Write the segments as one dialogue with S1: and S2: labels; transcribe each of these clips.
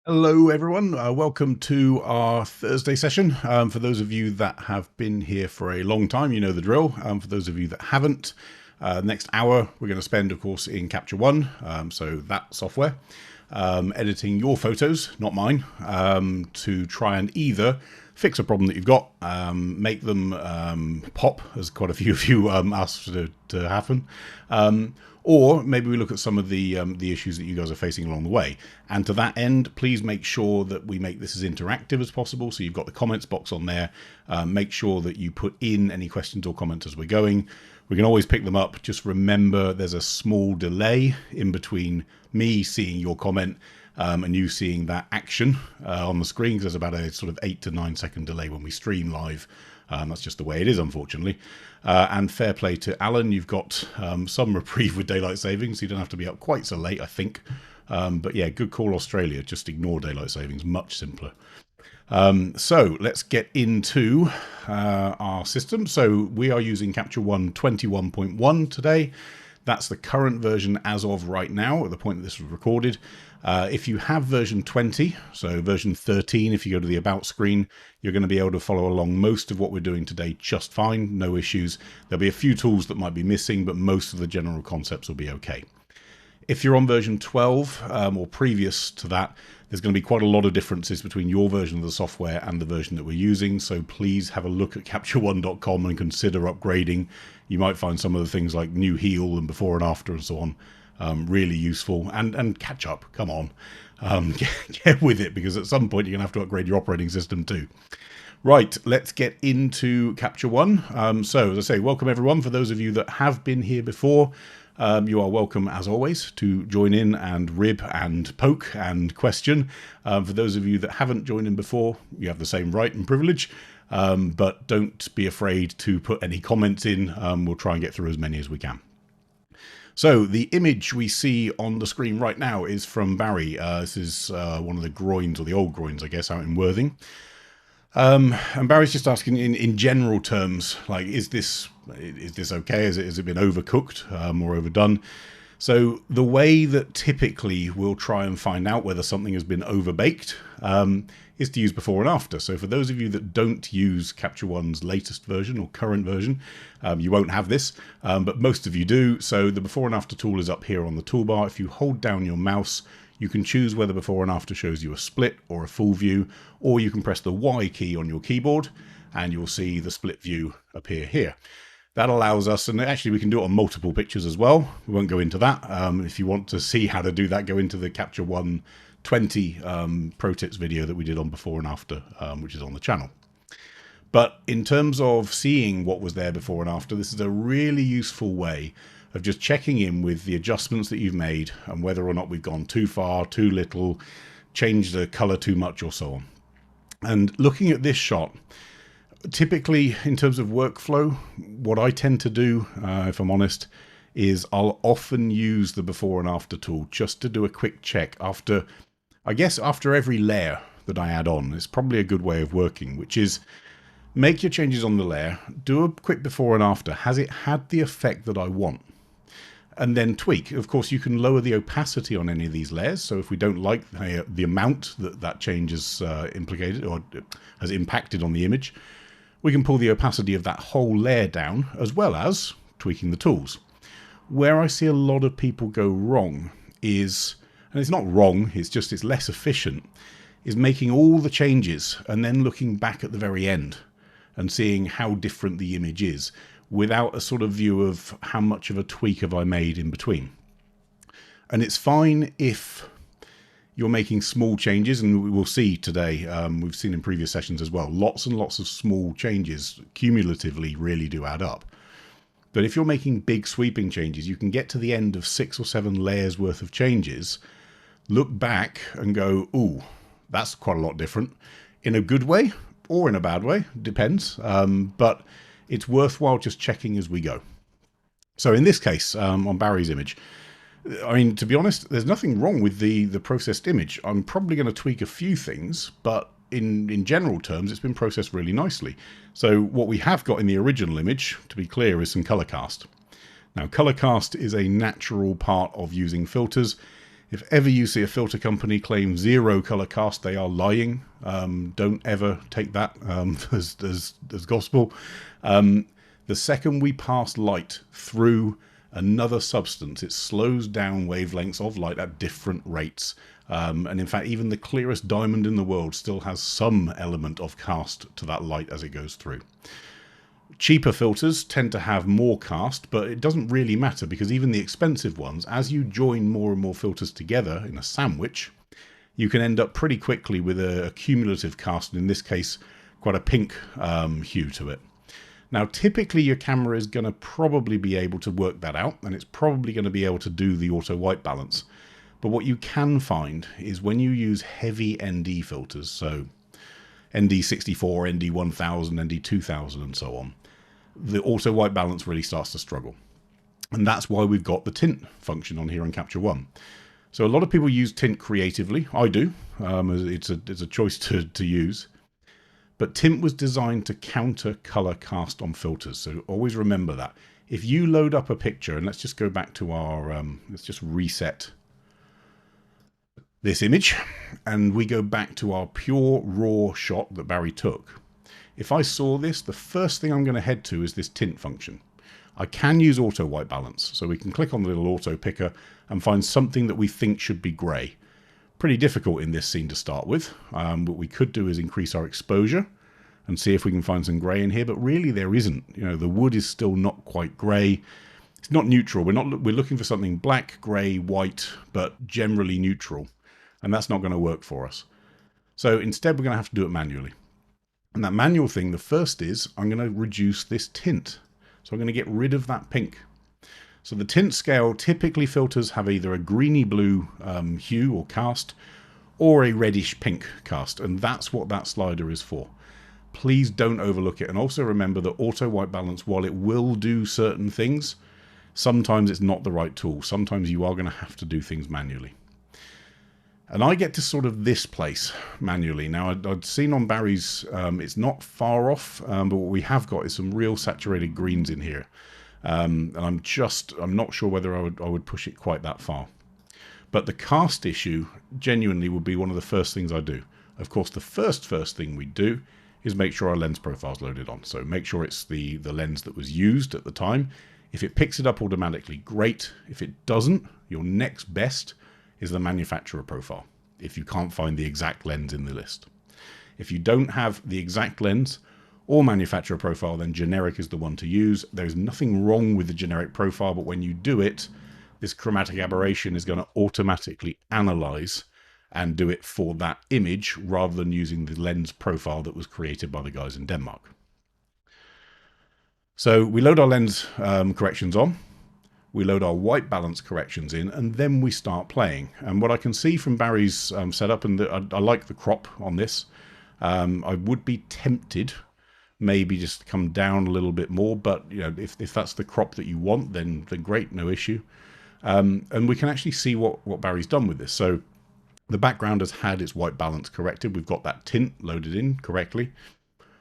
S1: Hello everyone, welcome to our Thursday session. For those of you that have been here for a long time, you know the drill. For those of you that haven't, next hour we're going to spend, of course, in Capture One, so that software, editing your photos, not mine, to try and either fix a problem that you've got, make them pop, as quite a few of you asked to happen, or maybe we look at some of the issues that you guys are facing along the way. And to that end, please make sure that we make this as interactive as possible. So you've got the comments box on there. Make sure that you put in any questions or comments as we're going. We can always pick them up. Just remember there's a small delay in between me seeing your comment and you seeing that action on the screen, because there's about a sort of 8 to 9 second delay when we stream live. That's just the way it is, unfortunately. And fair play to Alan, you've got some reprieve with daylight savings, so you don't have to be up quite so late, I think. But yeah, good call, Australia. Just ignore daylight savings, much simpler. So let's get into our system. So we are using Capture One 21.1 today. That's the current version as of right now, at the point that this was recorded. If you have version 20, so version 13, if you go to the About screen, you're going to be able to follow along most of what we're doing today just fine, no issues. There'll be a few tools that might be missing, but most of the general concepts will be okay. If you're on version 12 or previous to that, there's going to be quite a lot of differences between your version of the software and the version that we're using. So please have a look at capture1.com and consider upgrading. You might find some of the things like new heel and before and after and so on really useful, and catch up. Come on, get with it, because at some point you're going to have to upgrade your operating system too. Right, let's get into Capture One. So as I say, welcome everyone. For those of you that have been here before, you are welcome, as always, to join in and rib and poke and question. For those of you that haven't joined in before, you have the same right and privilege, but don't be afraid to put any comments in. We'll try and get through as many as we can. So the image we see on the screen right now is from Barry. This is one of the groins, or the old groins, I guess, out in Worthing. And Barry's just asking in general terms, like, is this okay? Has it been overcooked or overdone? So the way that typically we'll try and find out whether something has been overbaked is to use before and after. So for those of you that don't use Capture One's latest version or current version, you won't have this, but most of you do. So the before and after tool is up here on the toolbar. If you hold down your mouse, you can choose whether before and after shows you a split or a full view, or you can press the Y key on your keyboard and you'll see the split view appear here. That allows us, and actually we can do it on multiple pictures as well. We won't go into that. If you want to see how to do that, go into the Capture One 20 pro tips video that we did on before and after, which is on the channel. But in terms of seeing what was there before and after, this is a really useful way of just checking in with the adjustments that you've made and whether or not we've gone too far, too little, changed the color too much, or so on. And looking at this shot, typically in terms of workflow, what I tend to do, if I'm honest, is I'll often use the before and after tool just to do a quick check after, I guess, after every layer that I add on. It's probably a good way of working, which is make your changes on the layer, do a quick before and after. Has it had the effect that I want? And then tweak. Of course, you can lower the opacity on any of these layers. So if we don't like the amount that change has implicated or has impacted on the image, we can pull the opacity of that whole layer down, as well as tweaking the tools. Where I see a lot of people go wrong is, and it's not wrong, it's less efficient, is making all the changes and then looking back at the very end and seeing how different the image is, without a sort of view of how much of a tweak have I made in between. And it's fine if you're making small changes, and we will see today, we've seen in previous sessions as well, lots and lots of small changes cumulatively really do add up. But if you're making big sweeping changes, you can get to the end of 6 or 7 layers worth of changes, look back and go, ooh, that's quite a lot different, in a good way or in a bad way, depends. But it's worthwhile just checking as we go. So in this case, on Barry's image, I mean, to be honest, there's nothing wrong with the processed image. I'm probably going to tweak a few things, but in general terms, it's been processed really nicely. So what we have got in the original image, to be clear, is some color cast. Now, color cast is a natural part of using filters. If ever you see a filter company claim 0 color cast, they are lying. Don't ever take that as gospel. The second we pass light through another substance, it slows down wavelengths of light at different rates. And in fact, even the clearest diamond in the world still has some element of cast to that light as it goes through. Cheaper filters tend to have more cast, but it doesn't really matter because even the expensive ones, as you join more and more filters together in a sandwich, you can end up pretty quickly with a cumulative cast, and in this case, quite a pink hue to it. Now, typically your camera is going to probably be able to work that out, and it's probably going to be able to do the auto white balance. But what you can find is when you use heavy ND filters, so ND64, ND1000, ND2000 and so on, the auto white balance really starts to struggle. And that's why we've got the tint function on here on Capture One. So a lot of people use tint creatively. I do. It's a choice to use. But tint was designed to counter color cast on filters. So always remember that. If you load up a picture, and let's just go back to our, let's just reset this image, and we go back to our pure raw shot that Barry took. If I saw this, the first thing I'm going to head to is this tint function. I can use auto white balance, so we can click on the little auto picker and find something that we think should be grey. Pretty difficult in this scene to start with. What we could do is increase our exposure and see if we can find some grey in here, but really there isn't. You know, the wood is still not quite grey. It's not neutral. We're looking for something black, grey, white, but generally neutral, and that's not going to work for us. So instead, we're going to have to do it manually. And that manual thing, the first is I'm going to reduce this tint. So I'm going to get rid of that pink. So the tint scale, typically filters have either a greeny blue hue or cast or a reddish pink cast. And that's what that slider is for. Please don't overlook it. And also remember that auto white balance, while it will do certain things, sometimes it's not the right tool. Sometimes you are going to have to do things manually. And I get to sort of this place manually. Now, I'd seen on Barry's, it's not far off, but what we have got is some real saturated greens in here. And I'm not sure whether I would push it quite that far. But the cast issue genuinely would be one of the first things I do. Of course, the first thing we do is make sure our lens profile is loaded on. So make sure it's the lens that was used at the time. If it picks it up automatically, great. If it doesn't, your next best is the manufacturer profile, if you can't find the exact lens in the list. If you don't have the exact lens or manufacturer profile, then generic is the one to use. There's nothing wrong with the generic profile, but when you do it, this chromatic aberration is going to automatically analyze and do it for that image rather than using the lens profile that was created by the guys in Denmark. So we load our lens corrections on. We load our white balance corrections in, and then we start playing. And what I can see from Barry's setup, and I like the crop on this, I would be tempted maybe just to come down a little bit more, but you know, if that's the crop that you want, then great, no issue. And we can actually see what Barry's done with this. So the background has had its white balance corrected. We've got that tint loaded in correctly.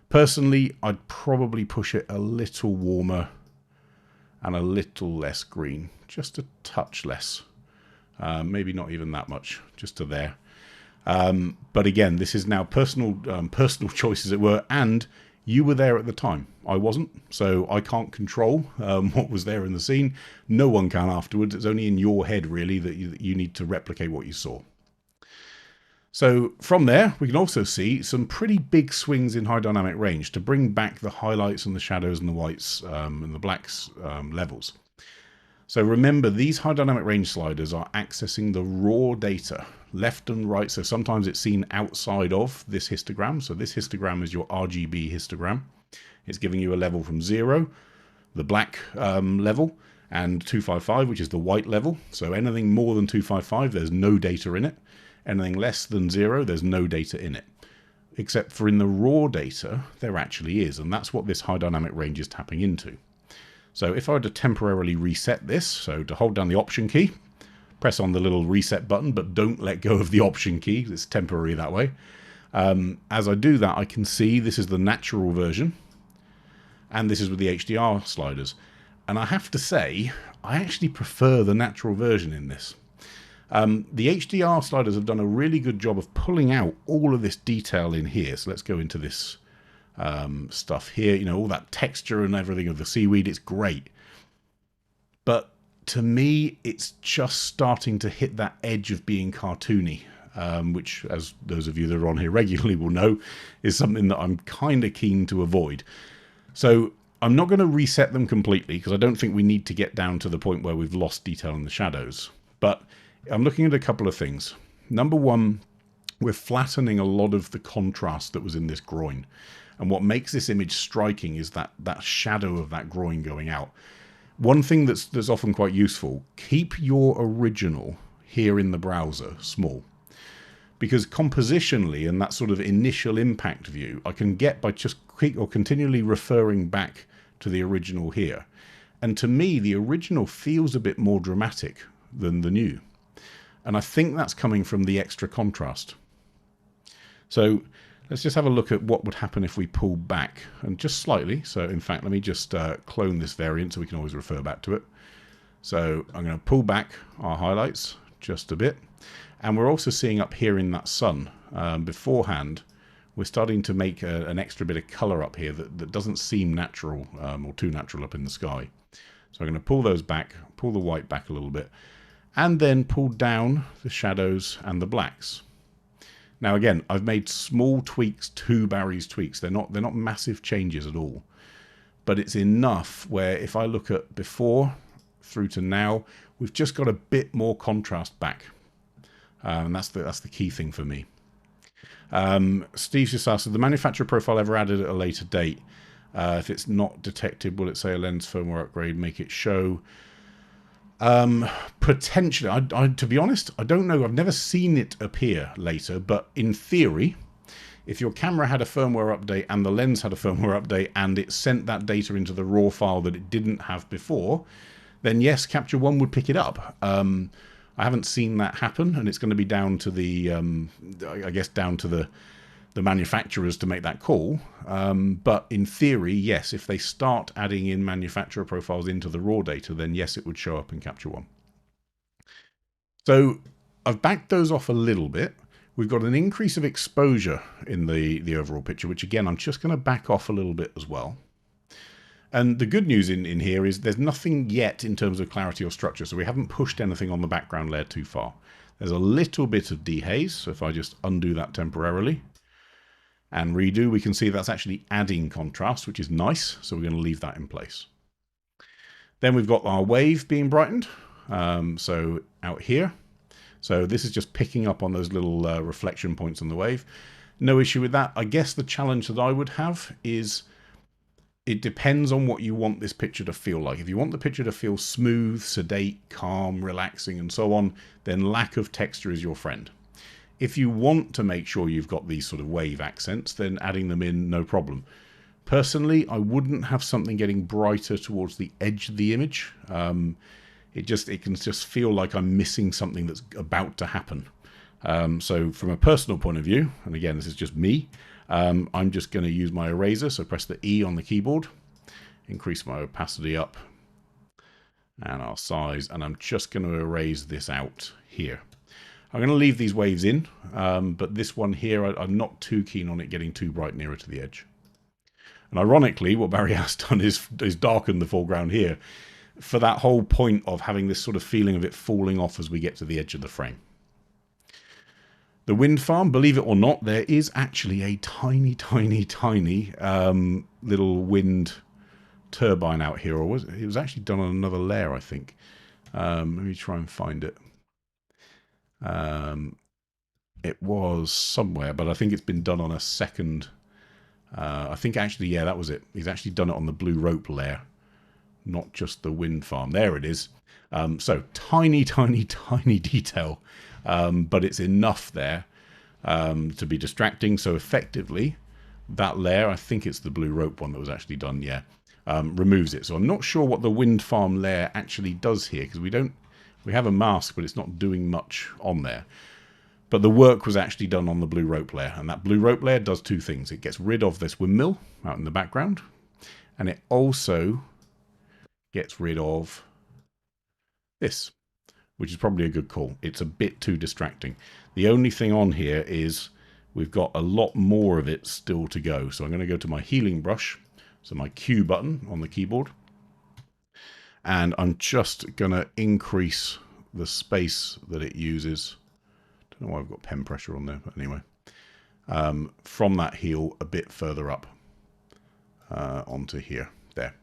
S1: Personally, I'd probably push it a little warmer and a little less green, just a touch less, maybe not even that much, just to there. But again, this is now personal choice, as it were, and you were there at the time. I wasn't, so I can't control what was there in the scene. No one can afterwards. It's only in your head, really, that you need to replicate what you saw. So from there, we can also see some pretty big swings in high dynamic range to bring back the highlights and the shadows and the whites and the blacks levels. So remember, these high dynamic range sliders are accessing the raw data left and right. So sometimes it's seen outside of this histogram. So this histogram is your RGB histogram. It's giving you a level from 0, the black level, and 255, which is the white level. So anything more than 255, there's no data in it. Anything less than 0, there's no data in it. Except for in the raw data, there actually is. And that's what this high dynamic range is tapping into. So if I were to temporarily reset this, so to hold down the Option key, press on the little reset button, but don't let go of the Option key. It's temporary that way. As I do that, I can see this is the natural version. And this is with the HDR sliders. And I have to say, I actually prefer the natural version in this. The HDR sliders have done a really good job of pulling out all of this detail in here. So let's go into this stuff here. You know, all that texture and everything of the seaweed. It's great. But to me, it's just starting to hit that edge of being cartoony, which, as those of you that are on here regularly will know, is something that I'm kind of keen to avoid. So I'm not going to reset them completely because I don't think we need to get down to the point where we've lost detail in the shadows. But I'm looking at a couple of things. Number one, we're flattening a lot of the contrast that was in this groin. And what makes this image striking is that shadow of that groin going out. One thing that's often quite useful, keep your original here in the browser small. Because compositionally and that sort of initial impact view, I can get by just continually referring back to the original here. And to me, the original feels a bit more dramatic than the new. And I think that's coming from the extra contrast. So let's just have a look at what would happen if we pull back, and just slightly. So in fact, let me just clone this variant so we can always refer back to it. So I'm going to pull back our highlights just a bit. And we're also seeing up here in that sun, beforehand, we're starting to make an extra bit of colour up here that doesn't seem natural or too natural up in the sky. So I'm going to pull those back, pull the white back a little bit, and then pull down the shadows and the blacks. Now again, I've made small tweaks to Barry's tweaks. They're not massive changes at all. But it's enough where if I look at before through to now, we've just got a bit more contrast back. And that's the key thing for me. Steve just asked, the manufacturer profile ever added at a later date? If it's not detected, will it say a lens firmware upgrade, make it show? Potentially. To be honest, I don't know. I've never seen it appear later, but in theory, if your camera had a firmware update and the lens had a firmware update and it sent that data into the raw file that it didn't have before, then yes, Capture One would pick it up. I haven't seen that happen, and it's going to be down to the, I guess, down to the manufacturers to make that call. But in theory, yes, if they start adding in manufacturer profiles into the raw data, then yes, it would show up in Capture One. So I've backed those off a little bit. We've got an increase of exposure in the overall picture, which again, I'm just going to back off a little bit as well. And the good news in here is there's nothing yet in terms of clarity or structure, so we haven't pushed anything on the background layer too far. There's a little bit of dehaze, so if I just undo that temporarily and redo, we can see that's actually adding contrast, which is nice, so we're going to leave that in place. Then we've got our wave being brightened, so out here. So this is just picking up on those little reflection points on the wave. No issue with that. I guess the challenge that I would have is it depends on what you want this picture to feel like. If you want the picture to feel smooth, sedate, calm, relaxing, and so on, then lack of texture is your friend. If you want to make sure you've got these sort of wave accents, then adding them in, no problem. Personally, I wouldn't have something getting brighter towards the edge of the image. It can just feel like I'm missing something that's about to happen. So from a personal point of view, and again, this is just me, I'm just going to use my eraser, so press the E on the keyboard, increase my opacity up and our size, and I'm just going to erase this out here. I'm going to leave these waves in, but this one here, I'm not too keen on it getting too bright nearer to the edge. And ironically, what Barry has done is darkened the foreground here for that whole point of having this sort of feeling of it falling off as we get to the edge of the frame. The wind farm, believe it or not, there is actually a tiny, tiny, tiny little wind turbine out here. Or it was actually done on another layer, I think. Let me try and find it. It was somewhere, but I think it's been done on a second. I think actually, yeah, that was it. He's actually done it on the blue rope layer, not just the wind farm. There it is. So tiny, tiny, tiny detail. But it's enough there to be distracting. So effectively, that layer, I think it's the blue rope one that was actually done, yeah, removes it. So I'm not sure what the wind farm layer actually does here, because we have a mask, but it's not doing much on there. But the work was actually done on the blue rope layer, and that blue rope layer does two things. It gets rid of this windmill out in the background, and it also gets rid of this, which is probably a good call. It's a bit too distracting. The only thing on here is we've got a lot more of it still to go. So I'm going to go to my healing brush, so my Q button on the keyboard, and I'm just going to increase the space that it uses. Don't know why I've got pen pressure on there, but anyway, from that heel a bit further up onto here, there.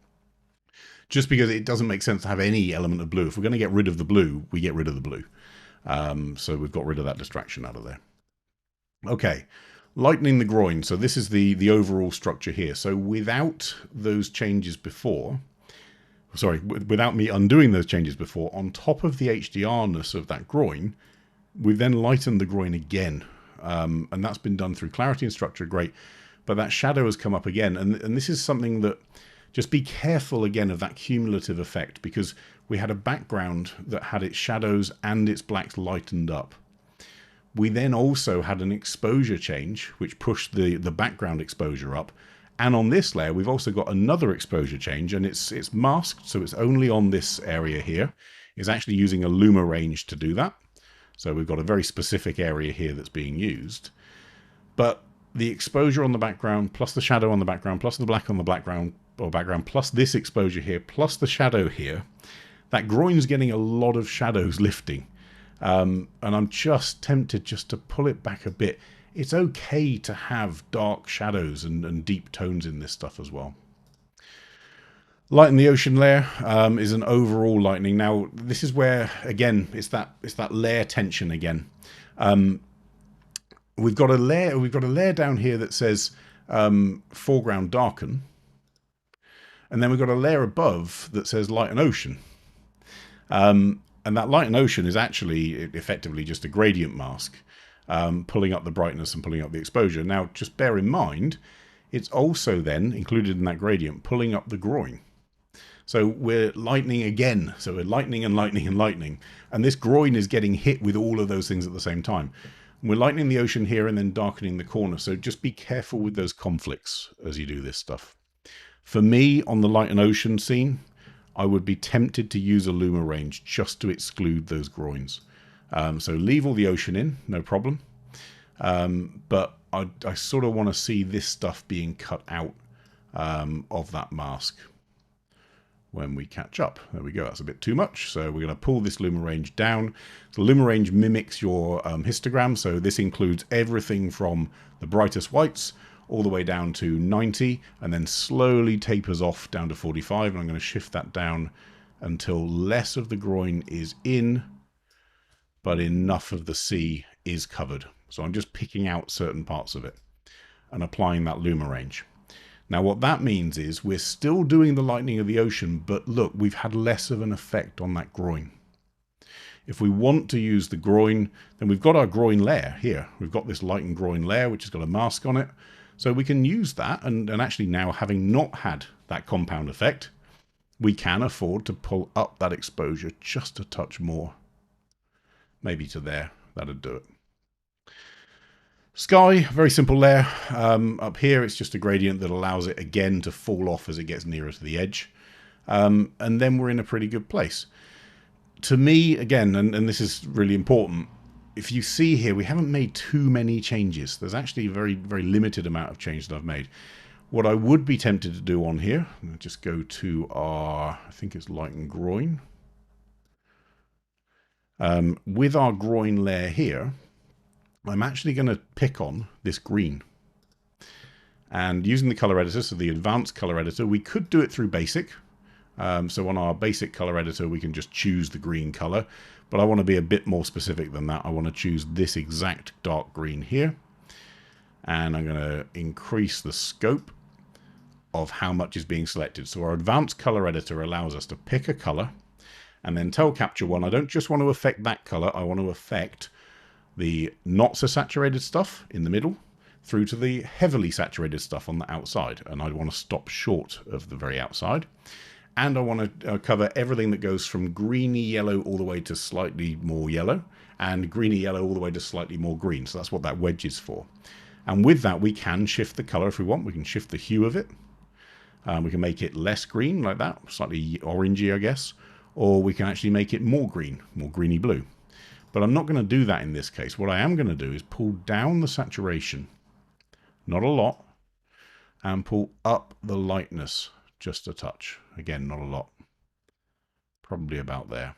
S1: Just because it doesn't make sense to have any element of blue. If we're going to get rid of the blue, we get rid of the blue. So we've got rid of that distraction out of there. Okay, lightening the groin. So this is the overall structure here. So without those changes before, sorry, without me undoing those changes before, on top of the HDR-ness of that groin, we've then lightened the groin again. And that's been done through clarity and structure, great. But that shadow has come up again. And this is something that, just be careful again of that cumulative effect, because we had a background that had its shadows and its blacks lightened up. We then also had an exposure change, which pushed the background exposure up. And on this layer, we've also got another exposure change, and it's masked, so it's only on this area here. It's actually using a luma range to do that. So we've got a very specific area here that's being used. But the exposure on the background, plus the shadow on the background, plus the black on the background, plus this exposure here, plus the shadow here, that groin's getting a lot of shadows lifting. And I'm just tempted just to pull it back a bit. It's okay to have dark shadows and deep tones in this stuff as well. Lighten the ocean layer is an overall lightening. Now, this is where, again, it's that layer tension again. We've got a layer down here that says foreground darken. And then we've got a layer above that says lighten ocean. And that lighten ocean is actually effectively just a gradient mask, pulling up the brightness and pulling up the exposure. Now, just bear in mind, it's also then included in that gradient, pulling up the groin. So we're lightening again. So we're lightening and lightening and lightening. And this groin is getting hit with all of those things at the same time. We're lightening the ocean here and then darkening the corner. So just be careful with those conflicts as you do this stuff. For me, on the light and ocean scene, I would be tempted to use a luma range just to exclude those groins. So leave all the ocean in, no problem. But I sort of want to see this stuff being cut out of that mask when we catch up. There we go, that's a bit too much. So we're going to pull this luma range down. The luma range mimics your histogram. So this includes everything from the brightest whites all the way down to 90, and then slowly tapers off down to 45. And I'm going to shift that down until less of the groin is in, but enough of the sea is covered. So I'm just picking out certain parts of it and applying that luma range. Now what that means is we're still doing the lightening of the ocean, but look, we've had less of an effect on that groin. If we want to use the groin, then we've got our groin layer here. We've got this lightened groin layer, which has got a mask on it. So we can use that, and actually now, having not had that compound effect, we can afford to pull up that exposure just a touch more. Maybe to there, that'd do it. Sky, very simple layer. Up here, it's just a gradient that allows it again to fall off as it gets nearer to the edge. And then we're in a pretty good place. To me, again, and this is really important, if you see here, we haven't made too many changes. There's actually a very, very limited amount of change that I've made. What I would be tempted to do on here, just go to our, I think it's light and groin. With our groin layer here, I'm actually going to pick on this green. And using the color editor, so the advanced color editor, we could do it through basic. So on our basic color editor, we can just choose the green color. But I want to be a bit more specific than that. I want to choose this exact dark green here. And I'm going to increase the scope of how much is being selected. So our advanced color editor allows us to pick a color and then tell Capture One, I don't just want to affect that color. I want to affect the not so saturated stuff in the middle through to the heavily saturated stuff on the outside. And I want to stop short of the very outside. And I want to cover everything that goes from greeny yellow all the way to slightly more yellow, and greeny yellow all the way to slightly more green. So that's what that wedge is for. And with that, we can shift the color if we want. We can shift the hue of it. We can make it less green like that, slightly orangey, I guess. or we can actually make it more green, more greeny blue. But I'm not going to do that in this case. What I am going to do is pull down the saturation, not a lot, and pull up the lightness just a touch. Again, not a lot. Probably about there.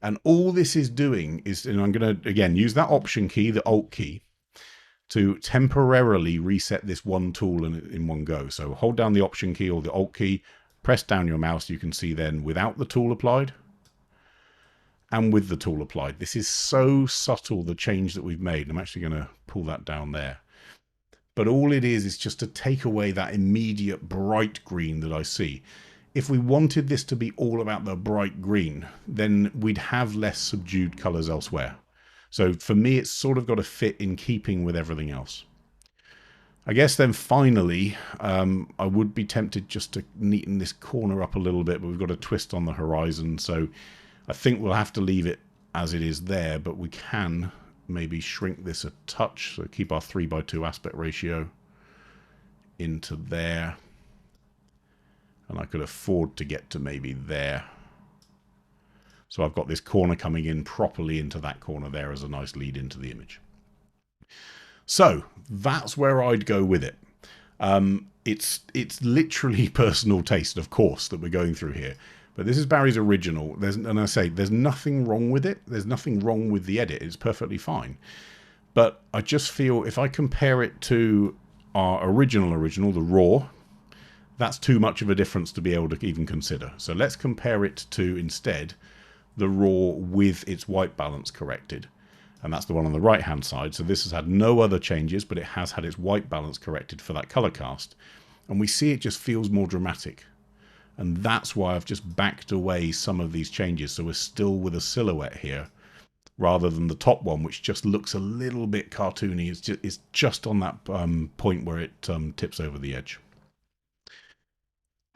S1: And all this is doing is, and I'm going to, again, use that Option key, the Alt key, to temporarily reset this one tool in one go. So hold down the Option key or the Alt key, press down your mouse. You can see then without the tool applied and with the tool applied. This is so subtle, the change that we've made. I'm actually going to pull that down there. But all it is just to take away that immediate bright green that I see. If we wanted this to be all about the bright green, then we'd have less subdued colors elsewhere. So for me, it's sort of got to fit in keeping with everything else. I guess then finally, I would be tempted just to neaten this corner up a little bit, but we've got a twist on the horizon. So I think we'll have to leave it as it is there, but we can maybe shrink this a touch. So keep our 3:2 aspect ratio into there. And I could afford to get to maybe there. So I've got this corner coming in properly into that corner there as a nice lead into the image. So that's where I'd go with it. It's literally personal taste, of course, that we're going through here. But this is Barry's original. And I say there's nothing wrong with it. There's nothing wrong with the edit. It's perfectly fine. But I just feel if I compare it to our original, the raw, that's too much of a difference to be able to even consider. So let's compare it to, instead, the raw with its white balance corrected. And that's the one on the right hand side. So this has had no other changes, but it has had its white balance corrected for that color cast. And we see it just feels more dramatic. And that's why I've just backed away some of these changes. So we're still with a silhouette here, rather than the top one, which just looks a little bit cartoony. It's just on that point where it tips over the edge.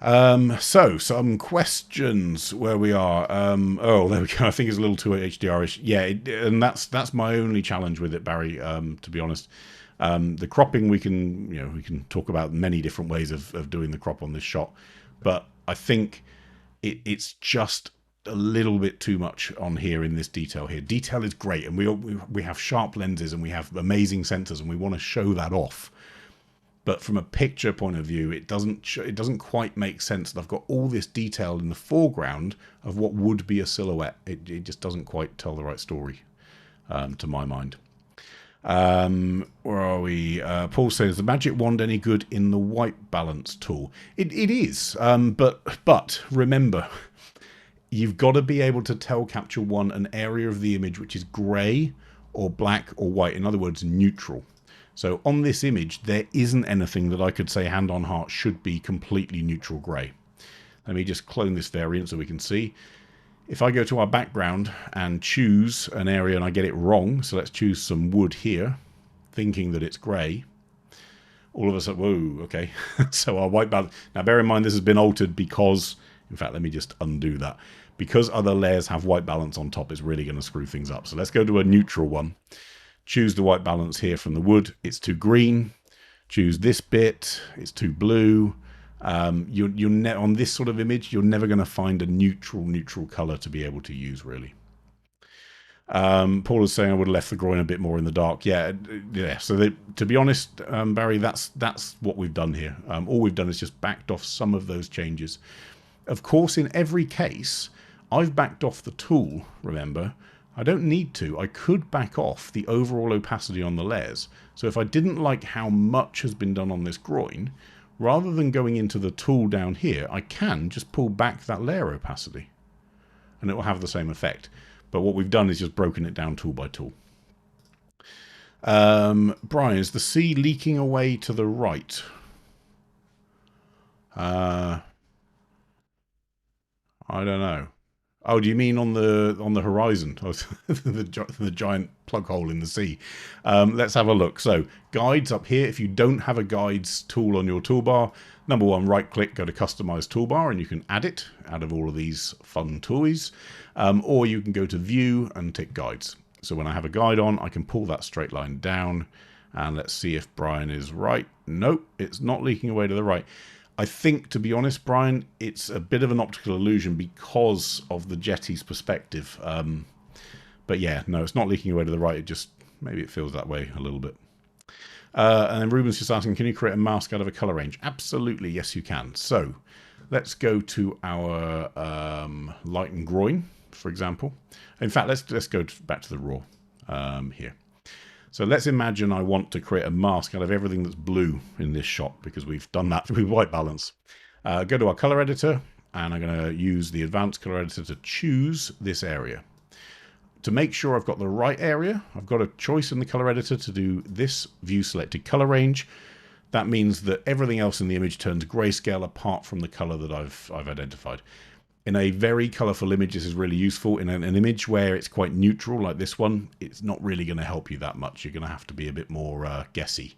S1: So some questions where we are. Oh, there we go. I think it's a little too HDR-ish. Yeah, and that's my only challenge with it, Barry. To be honest, the cropping we can talk about many different ways of doing the crop on this shot, but I think it's just a little bit too much on here in this detail here. Detail is great, and we have sharp lenses and we have amazing sensors, and we want to show that off. But from a picture point of view, it doesn't quite make sense that I've got all this detail in the foreground of what would be a silhouette. It just doesn't quite tell the right story, to my mind. Where are we? Paul says, the magic wand any good in the white balance tool? It is, but remember, you've got to be able to tell Capture One an area of the image which is grey or black or white. In other words, neutral. So on this image, there isn't anything that I could say hand on heart should be completely neutral grey. Let me just clone this variant so we can see. If I go to our background and choose an area and I get it wrong, so let's choose some wood here, thinking that it's grey, all of a sudden, whoa, okay. So our white balance, now bear in mind this has been altered because, in fact, let me just undo that. Because other layers have white balance on top, it's really going to screw things up. So let's go to a neutral one. Choose the white balance here from the wood. It's too green. Choose this bit. It's too blue. On this sort of image, you're never going to find a neutral color to be able to use, really. Paul is saying I would have left the groin a bit more in the dark. Yeah. So to be honest, Barry, that's what we've done here. All we've done is just backed off some of those changes. Of course, in every case, I've backed off the tool, remember. I don't need to. I could back off the overall opacity on the layers. So if I didn't like how much has been done on this groin, rather than going into the tool down here, I can just pull back that layer opacity and it will have the same effect. But what we've done is just broken it down tool by tool. Brian, is the sea leaking away to the right? I don't know. Oh, do you mean on the horizon? the giant plug hole in the sea. Let's have a look. So guides up here. If you don't have a guides tool on your toolbar, number one, right click, go to customize toolbar, and you can add it out of all of these fun toys. Or you can go to view and tick guides. So when I have a guide on, I can pull that straight line down, and let's see if Brian is right. Nope, it's not leaking away to the right. I think, to be honest, Brian, it's a bit of an optical illusion because of the Jetty's perspective. But yeah, no, it's not leaking away to the right. It just, maybe it feels that way a little bit. And then Ruben's just asking, can you create a mask out of a color range? Absolutely, yes, you can. So let's go to our Lightening Groin, for example. In fact, let's go back to the raw here. So let's imagine I want to create a mask out of everything that's blue in this shot, because we've done that with white balance. Go to our color editor, and I'm going to use the advanced color editor to choose this area. To make sure I've got the right area, I've got a choice in the color editor to do this view selected color range. That means that everything else in the image turns grayscale apart from the color that I've identified. In a very colorful image, this is really useful. In an image where it's quite neutral, like this one, it's not really going to help you that much. You're going to have to be a bit more guessy.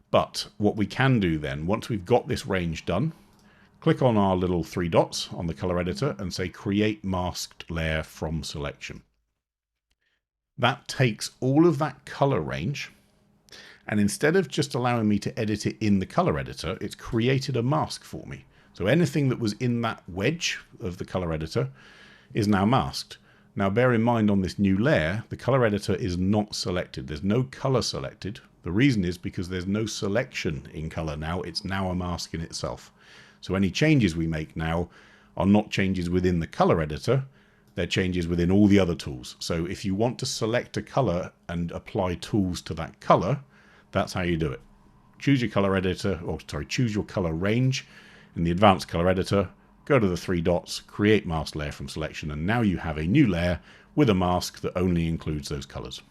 S1: But what we can do then, once we've got this range done, click on our little 3 dots on the color editor and say create masked layer from selection. That takes all of that color range, and instead of just allowing me to edit it in the color editor, it's created a mask for me. So anything that was in that wedge of the color editor is now masked. Now bear in mind, on this new layer, the color editor is not selected. There's no color selected. The reason is because there's no selection in color now. It's now a mask in itself. So any changes we make now are not changes within the color editor. They're changes within all the other tools. So if you want to select a color and apply tools to that color, that's how you do it. Choose your color editor, or sorry, choose your color range in the advanced color editor, go to the 3 dots, create mask layer from selection, and now you have a new layer with a mask that only includes those colors.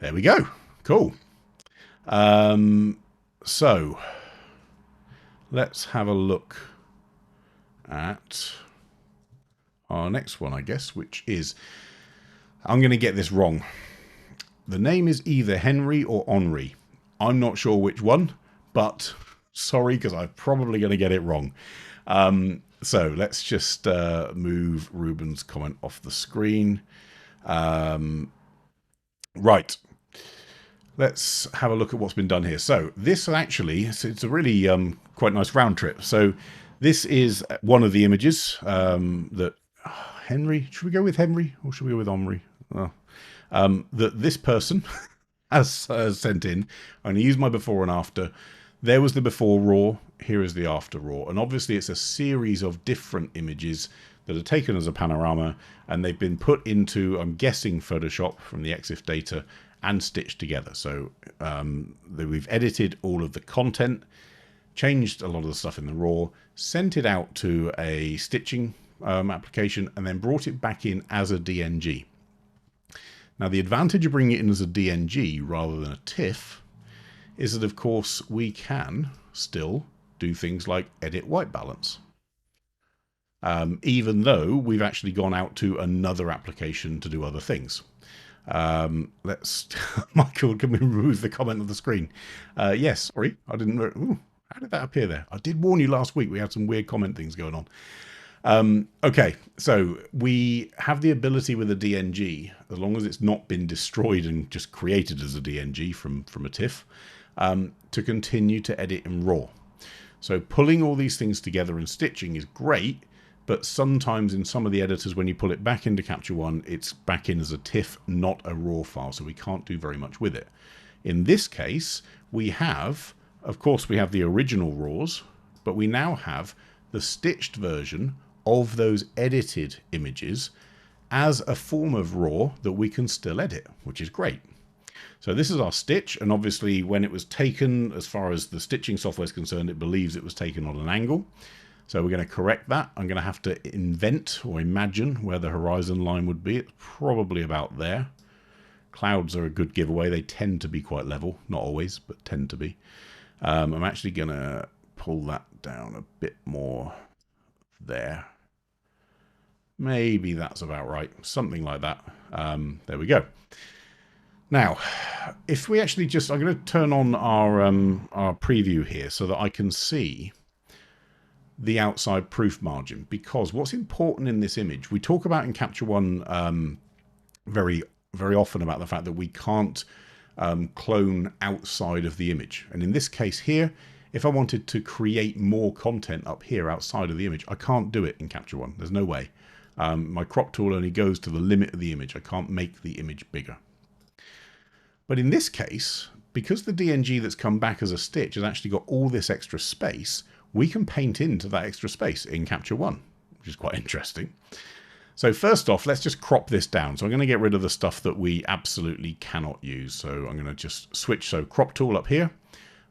S1: There we go. Cool. So let's have a look at our next one, I guess, which is, I'm going to get this wrong. The name is either Henry or Henri. I'm not sure which one, but sorry, because I'm probably going to get it wrong. So let's just move Ruben's comment off the screen. Right. Let's have a look at what's been done here. So this actually, it's a really quite nice round trip. So this is one of the images that Henry, should we go with Henry or should we go with Henri? That this person has sent in. I'm going to use my before and after. There was the before raw, here is the after raw. And obviously it's a series of different images that are taken as a panorama, and they've been put into, I'm guessing, Photoshop from the EXIF data and stitched together. So we've edited all of the content, changed a lot of the stuff in the raw, sent it out to a stitching application, and then brought it back in as a DNG. Now the advantage of bringing it in as a DNG rather than a TIFF is that, of course, we can still do things like edit white balance. Even though we've actually gone out to another application to do other things. Let's, Michael, can we remove the comment on the screen? Yes, sorry, I didn't, how did that appear there? I did warn you last week, we had some weird comment things going on. Okay, so we have the ability with a DNG, as long as it's not been destroyed and just created as a DNG from a TIFF, to continue to edit in RAW. So pulling all these things together and stitching is great, but sometimes in some of the editors, when you pull it back into Capture One, it's back in as a TIFF, not a RAW file, so we can't do very much with it. In this case, we have, of course, we have the original RAWs, but we now have the stitched version of those edited images as a form of RAW that we can still edit, which is great. So this is our stitch, and obviously when it was taken, as far as the stitching software is concerned, it believes it was taken on an angle. So we're going to correct that. I'm going to have to invent or imagine where the horizon line would be. It's probably about there. Clouds are a good giveaway. They tend to be quite level, not always, but tend to be. I'm actually going to pull that down a bit more there. Maybe that's about right. Something like that. There we go. Now, if we actually just, I'm going to turn on our preview here so that I can see the outside proof margin, because what's important in this image, we talk about in Capture One very often about the fact that we can't clone outside of the image. And in this case here, If I wanted to create more content up here outside of the image, I can't do it in Capture One. There's no way. My crop tool only goes to the limit of the image. I can't make the image bigger. But in this case, because the DNG that's come back as a stitch has actually got all this extra space, we can paint into that extra space in Capture One, which is quite interesting. So first off, let's just crop this down. So I'm going to get rid of the stuff that we absolutely cannot use. So I'm going to just switch. So crop tool up here,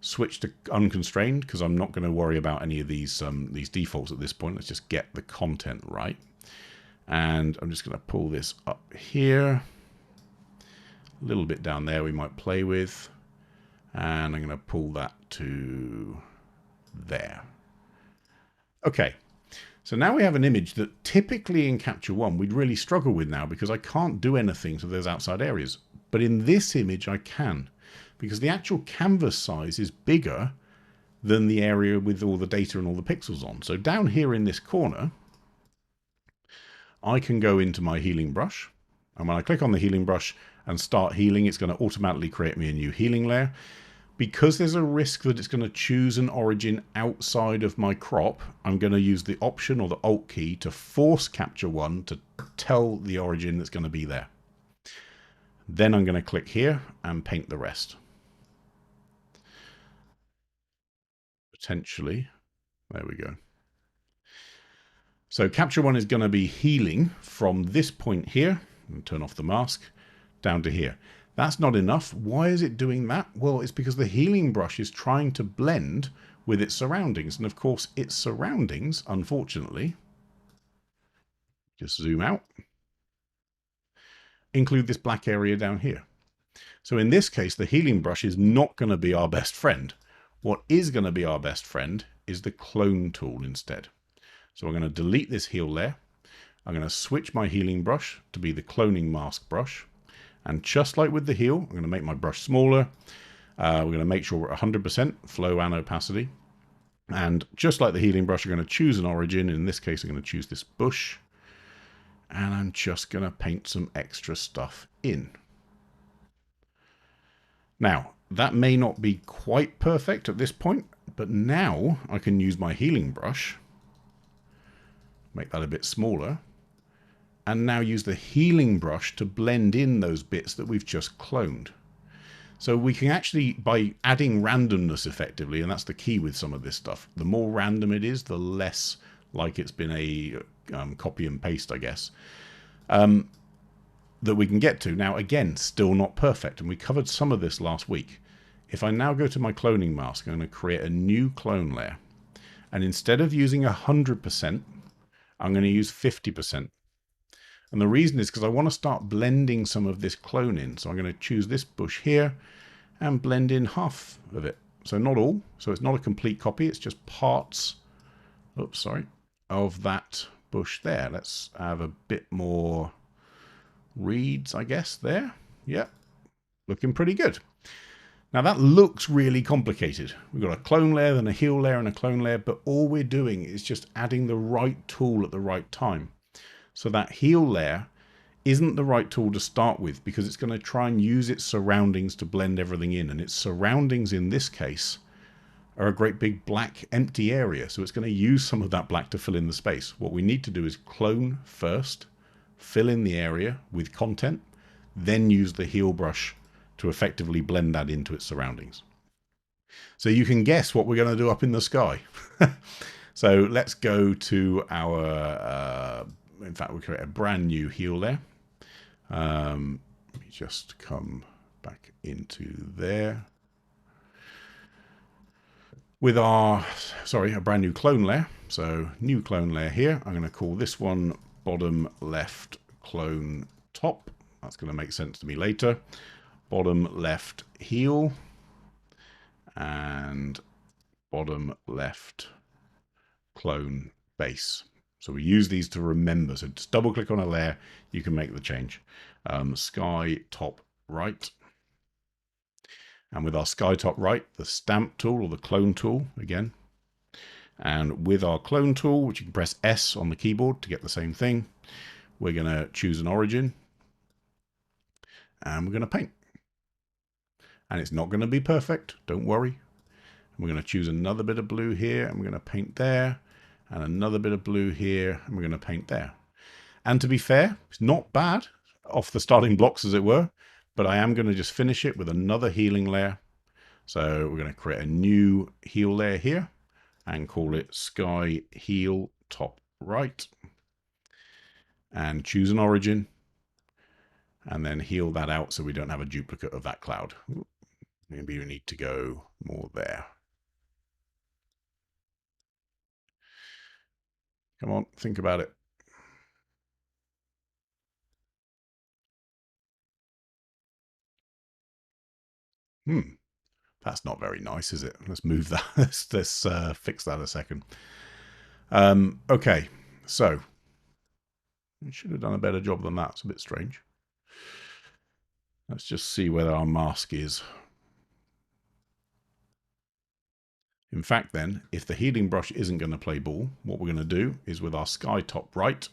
S1: switch to unconstrained, because I'm not going to worry about any of these defaults at this point. Let's just get the content right. And I'm just going to pull this up here. A little bit down there we might play with. And I'm going to pull that to there. Okay. So now we have an image that typically in Capture One we'd really struggle with now, because I can't do anything to those outside areas. But in this image I can, because the actual canvas size is bigger than the area with all the data and all the pixels on. So down here in this corner, I can go into my healing brush. And when I click on the healing brush and start healing, it's going to automatically create me a new healing layer. Because there's a risk that it's going to choose an origin outside of my crop, I'm going to use the Option or the Alt key to force Capture One to tell the origin that's going to be there. Then I'm going to click here and paint the rest. Potentially. There we go. So Capture One is going to be healing from this point here, and turn off the mask, down to here. That's not enough. Why is it doing that? Well, it's because the healing brush is trying to blend with its surroundings. And of course, its surroundings, unfortunately, just zoom out, include this black area down here. So in this case, the healing brush is not going to be our best friend. What is going to be our best friend is the clone tool instead. So I'm going to delete this heal layer. I'm going to switch my healing brush to be the cloning mask brush. And just like with the heal, I'm going to make my brush smaller. We're going to make sure we're at 100% flow and opacity. And just like the healing brush, I'm going to choose an origin. In this case, I'm going to choose this bush. And I'm just going to paint some extra stuff in. Now, that may not be quite perfect at this point, but now I can use my healing brush, make that a bit smaller, and now use the healing brush to blend in those bits that we've just cloned. So we can actually, by adding randomness effectively, and that's the key with some of this stuff, the more random it is, the less like it's been a copy and paste, I guess, that we can get to. Now, again, still not perfect, and we covered some of this last week. If I now go to my cloning mask, I'm going to create a new clone layer. And instead of using 100%, I'm going to use 50%. And the reason is because I want to start blending some of this clone in. So I'm going to choose this bush here and blend in half of it. So not all. So it's not a complete copy. It's just parts, oops, sorry, of that bush there. Let's have a bit more reeds, I guess, there. Yep. Looking pretty good. Now that looks really complicated. We've got a clone layer, then a heal layer and a clone layer, but all we're doing is just adding the right tool at the right time. So that heal layer isn't the right tool to start with, because it's going to try and use its surroundings to blend everything in. And its surroundings in this case are a great big black empty area. So it's going to use some of that black to fill in the space. What we need to do is clone first, fill in the area with content, then use the heal brush to effectively blend that into its surroundings. So you can guess what we're going to do up in the sky. So let's go to our... in fact, we'll create a brand new heal layer. Let me just come back into there. With our, a brand new clone layer. So new clone layer here. I'm going to call this one bottom left clone top. That's going to make sense to me later. Bottom left heal. And bottom left clone base. So we use these to remember. So just double click on a layer, you can make the change. Sky top right. And with our sky top right, the stamp tool or the clone tool again. And with our clone tool, which you can press S on the keyboard to get the same thing, we're going to choose an origin. And we're going to paint. And it's not going to be perfect, don't worry. We're going to choose another bit of blue here, and we're going to paint there, and another bit of blue here, and we're going to paint there. And to be fair, it's not bad off the starting blocks, as it were, but I am going to just finish it with another healing layer. So we're going to create a new heal layer here and call it Sky Heal Top Right, and choose an origin, and then heal that out so we don't have a duplicate of that cloud. Maybe we need to go more there. Come on, think about it. That's not very nice, is it? Let's move that. Let's fix that a second. Okay, so we should have done a better job than that. It's a bit strange. Let's just see whether our mask is. In fact, then, if the healing brush isn't going to play ball, what we're going to do is with our Sky Top Right,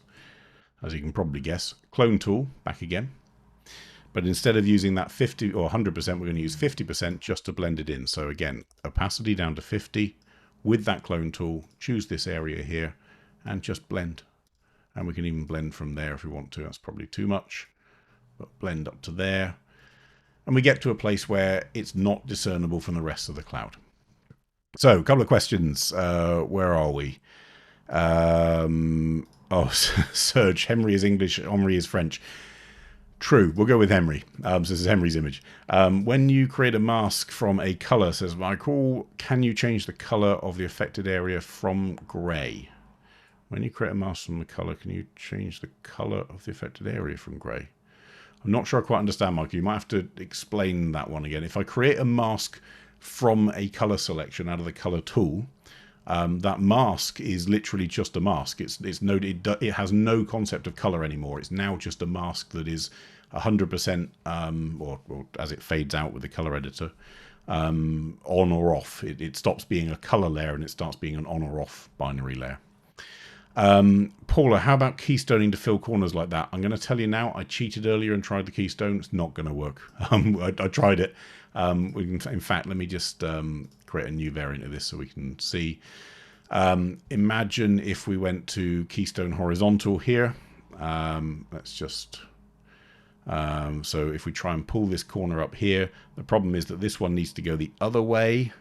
S1: as you can probably guess, clone tool, back again. But instead of using that 50 or 100%, we're going to use 50% just to blend it in. So again, opacity down to 50 with that clone tool, choose this area here and just blend. And we can even blend from there if we want to. That's probably too much, but blend up to there. And we get to a place where it's not discernible from the rest of the cloud. So a couple of questions. Where are we? Oh, Serge, Henry is English, Henry is French. True, we'll go with Henry. So this is Henry's image. When you create a mask from a color, says Michael, can you change the color of the affected area from gray? When you create a mask from the color, can you change the color of the affected area from gray? I'm not sure I quite understand, Michael. You might have to explain that one again. If I create a mask from a color selection out of the color tool, that mask is literally just a mask. It has no concept of color anymore. It's now just a mask that is 100%, or as it fades out with the color editor, on or off. It stops being a color layer and it starts being an on or off binary layer. Paula, how about keystoning to fill corners like that? I'm going to tell you now, I cheated earlier and tried the keystone. It's not going to work. I tried it. In fact, let me just create a new variant of this so we can see. Imagine if we went to keystone horizontal here. Let's just... so if we try and pull this corner up here, the problem is that this one needs to go the other way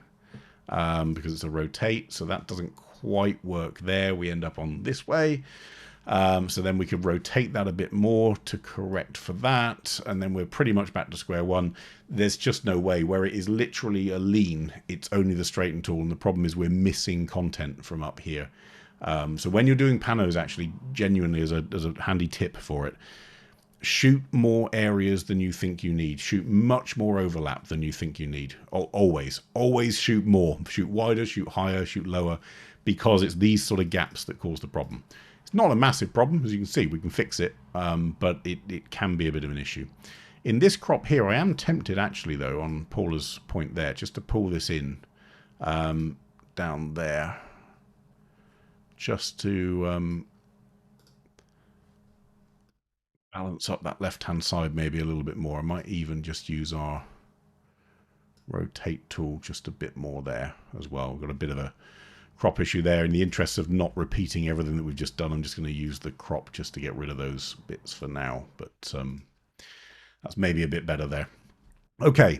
S1: because it's a rotate. So that doesn't quite work there. We end up on this way. So then we could rotate that a bit more to correct for that. And then we're pretty much back to square one. There's just no way. Where it is literally a lean, it's only the straighten tool. And the problem is we're missing content from up here. So when you're doing panos, actually, genuinely as a handy tip for it, shoot more areas than you think you need. Shoot much more overlap than you think you need. Always shoot more. Shoot wider, shoot higher, shoot lower, because it's these sort of gaps that cause the problem. It's not a massive problem, as you can see. We can fix it, but it can be a bit of an issue. In this crop here, I am tempted actually, though, on Paula's point there, just to pull this in down there, just to balance up that left-hand side maybe a little bit more. I might even just use our rotate tool just a bit more there as well. We've got a bit of a crop issue there. In the interest of not repeating everything that we've just done, I'm just going to use the crop just to get rid of those bits for now. But that's maybe a bit better there. Okay,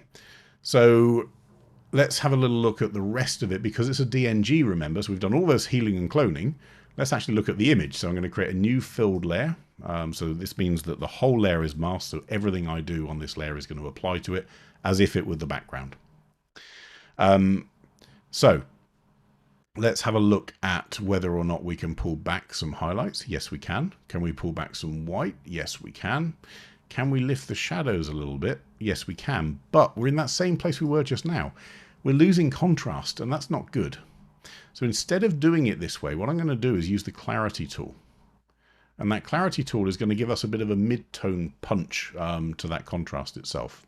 S1: so let's have a little look at the rest of it, because it's a DNG, remember, so we've done all this healing and cloning. Let's actually look at the image. So I'm going to create a new filled layer. So this means that the whole layer is masked, so everything I do on this layer is going to apply to it as if it were the background. So let's have a look at whether or not we can pull back some highlights. Yes, we can. Can we pull back some white? Yes, we can. Can we lift the shadows a little bit? Yes, we can. But we're in that same place we were just now. We're losing contrast, and that's not good. So instead of doing it this way, what I'm going to do is use the clarity tool. And that clarity tool is going to give us a bit of a mid-tone punch to that contrast itself.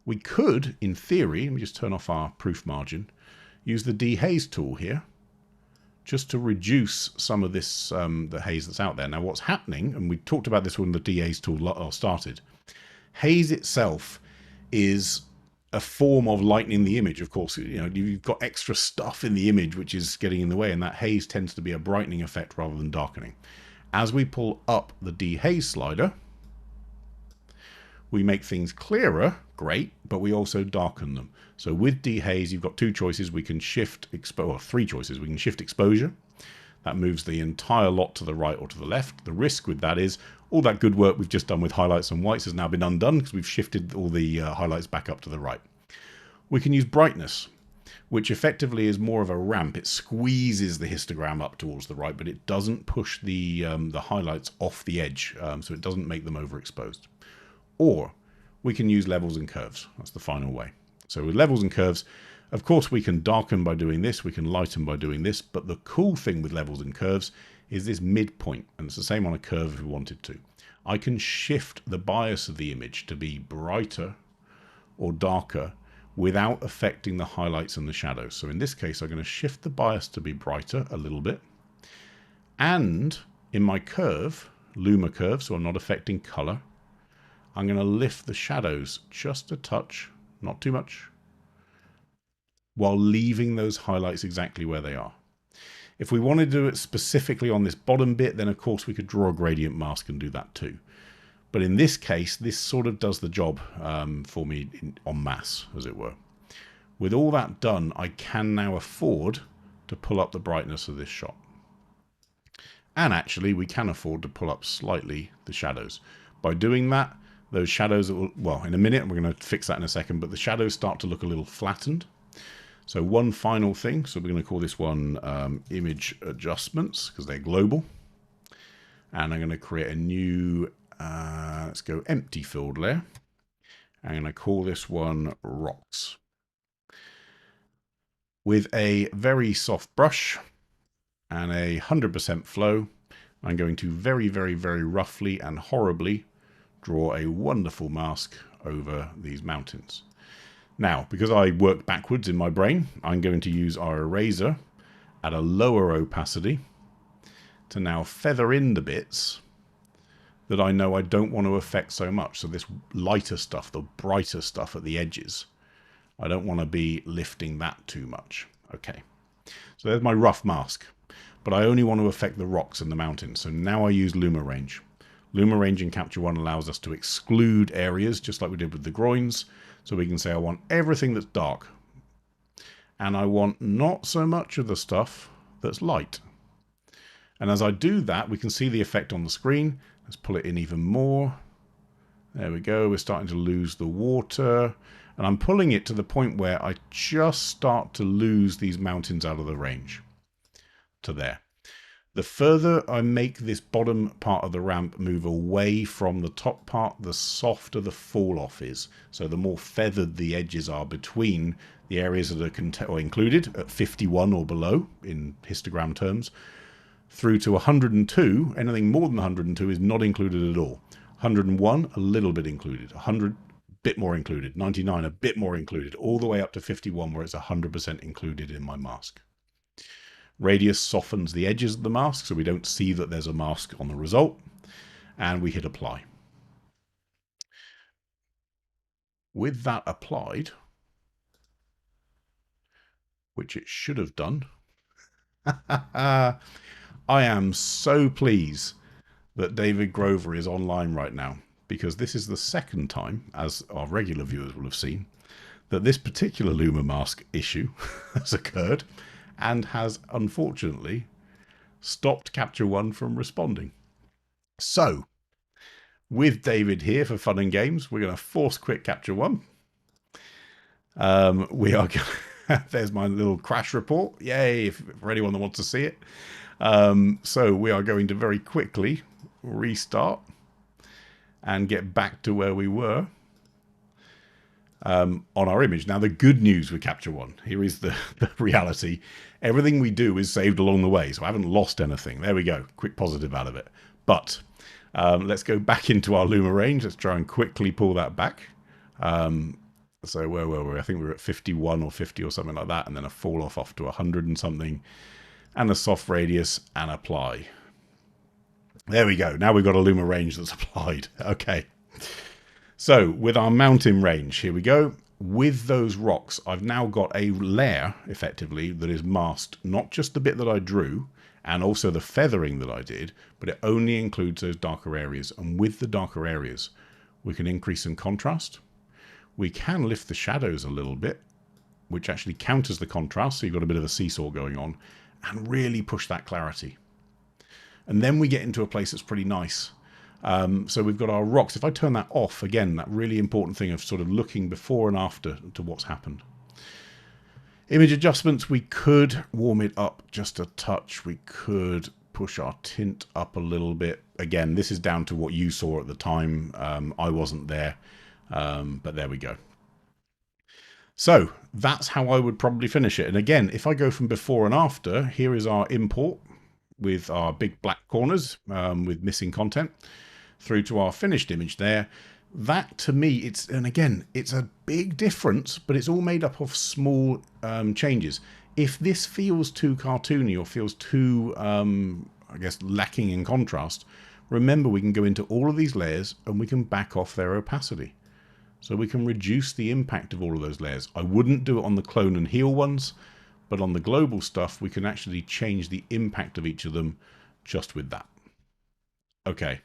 S1: We could, in theory, let me just turn off our proof margin, use the dehaze tool here, just to reduce some of this, the haze that's out there. Now what's happening, and we talked about this when the dehaze tool started, haze itself is a form of lightening the image. Of course, you've got extra stuff in the image which is getting in the way, and that haze tends to be a brightening effect rather than darkening. As we pull up the dehaze slider, we make things clearer, great, but we also darken them. So with dehaze, you've got two choices. We can shift three choices. We can shift exposure. That moves the entire lot to the right or to the left. The risk with that is all that good work we've just done with highlights and whites has now been undone because we've shifted all the highlights back up to the right. We can use brightness, which effectively is more of a ramp. It squeezes the histogram up towards the right, but it doesn't push the highlights off the edge, so it doesn't make them overexposed. Or we can use levels and curves. That's the final way. So with levels and curves, of course, we can darken by doing this, we can lighten by doing this, but the cool thing with levels and curves is this midpoint, and it's the same on a curve if we wanted to. I can shift the bias of the image to be brighter or darker without affecting the highlights and the shadows. So in this case, I'm going to shift the bias to be brighter a little bit, and in my curve, Luma curve, so I'm not affecting color, I'm going to lift the shadows just a touch, not too much, while leaving those highlights exactly where they are. If we wanted to do it specifically on this bottom bit, then of course we could draw a gradient mask and do that too. But in this case, this sort of does the job for me en masse, as it were. With all that done, I can now afford to pull up the brightness of this shot. And actually, we can afford to pull up slightly the shadows. By doing that, those shadows, well, in a minute, we're going to fix that in a second, but the shadows start to look a little flattened. So one final thing, so we're going to call this one image adjustments, because they're global. And I'm going to create a new, let's go empty filled layer. I'm going to call this one rocks. With a very soft brush and a 100% flow, I'm going to very, very, very roughly and horribly draw a wonderful mask over these mountains. Now, because I work backwards in my brain, I'm going to use our eraser at a lower opacity to now feather in the bits that I know I don't want to affect so much. So this lighter stuff, the brighter stuff at the edges, I don't want to be lifting that too much. Okay, so there's my rough mask, but I only want to affect the rocks and the mountains. So now I use Luma Range. Luma Range in Capture One allows us to exclude areas, just like we did with the groins. So we can say I want everything that's dark. And I want not so much of the stuff that's light. And as I do that, we can see the effect on the screen. Let's pull it in even more. There we go. We're starting to lose the water. And I'm pulling it to the point where I just start to lose these mountains out of the range. To there. The further I make this bottom part of the ramp move away from the top part, the softer the fall off is. So the more feathered the edges are between the areas that are included at 51 or below in histogram terms, through to 102, anything more than 102 is not included at all. 101, a little bit included. 100, a bit more included. 99, a bit more included. All the way up to 51 where it's 100% included in my mask. Radius softens the edges of the mask so we don't see that there's a mask on the result. And we hit apply. With that applied, which it should have done, I am so pleased that David Grover is online right now, because this is the second time, as our regular viewers will have seen, that this particular Luma mask issue has occurred. And has, unfortunately, stopped Capture One from responding. So, with David here for fun and games, we're going to force quit Capture One. We are. There's my little crash report. Yay! For anyone that wants to see it. So we are going to very quickly restart and get back to where we were. On our image. Now, the good news with Capture One, here is the reality. Everything we do is saved along the way, so I haven't lost anything. There we go. Quick positive out of it. But let's go back into our Luma range. Let's try and quickly pull that back. So where were we? I think we were at 51 or 50 or something like that, and then a fall off to 100 and something, and a soft radius, and apply. There we go. Now we've got a Luma range that's applied. Okay. So with our mountain range, here we go. with those rocks, I've now got a layer, effectively, that is masked, not just the bit that I drew, and also the feathering that I did, but it only includes those darker areas. And with the darker areas, we can increase some contrast. We can lift the shadows a little bit, which actually counters the contrast, so you've got a bit of a seesaw going on, and really push that clarity. And then we get into a place that's pretty nice. So we've got our rocks. If I turn that off, again, that really important thing of sort of looking before and after to what's happened. Image adjustments, we could warm it up just a touch. We could push our tint up a little bit. Again, this is down to what you saw at the time. I wasn't there, but there we go. So that's how I would probably finish it. And again, if I go from before and after, here is our import with our big black corners with missing content through to our finished image there. That to me, and again, it's a big difference, but it's all made up of small changes. If this feels too cartoony or feels too, I guess, lacking in contrast, remember we can go into all of these layers and we can back off their opacity. So we can reduce the impact of all of those layers. I wouldn't do it on the clone and heal ones, but on the global stuff, we can actually change the impact of each of them just with that. Okay.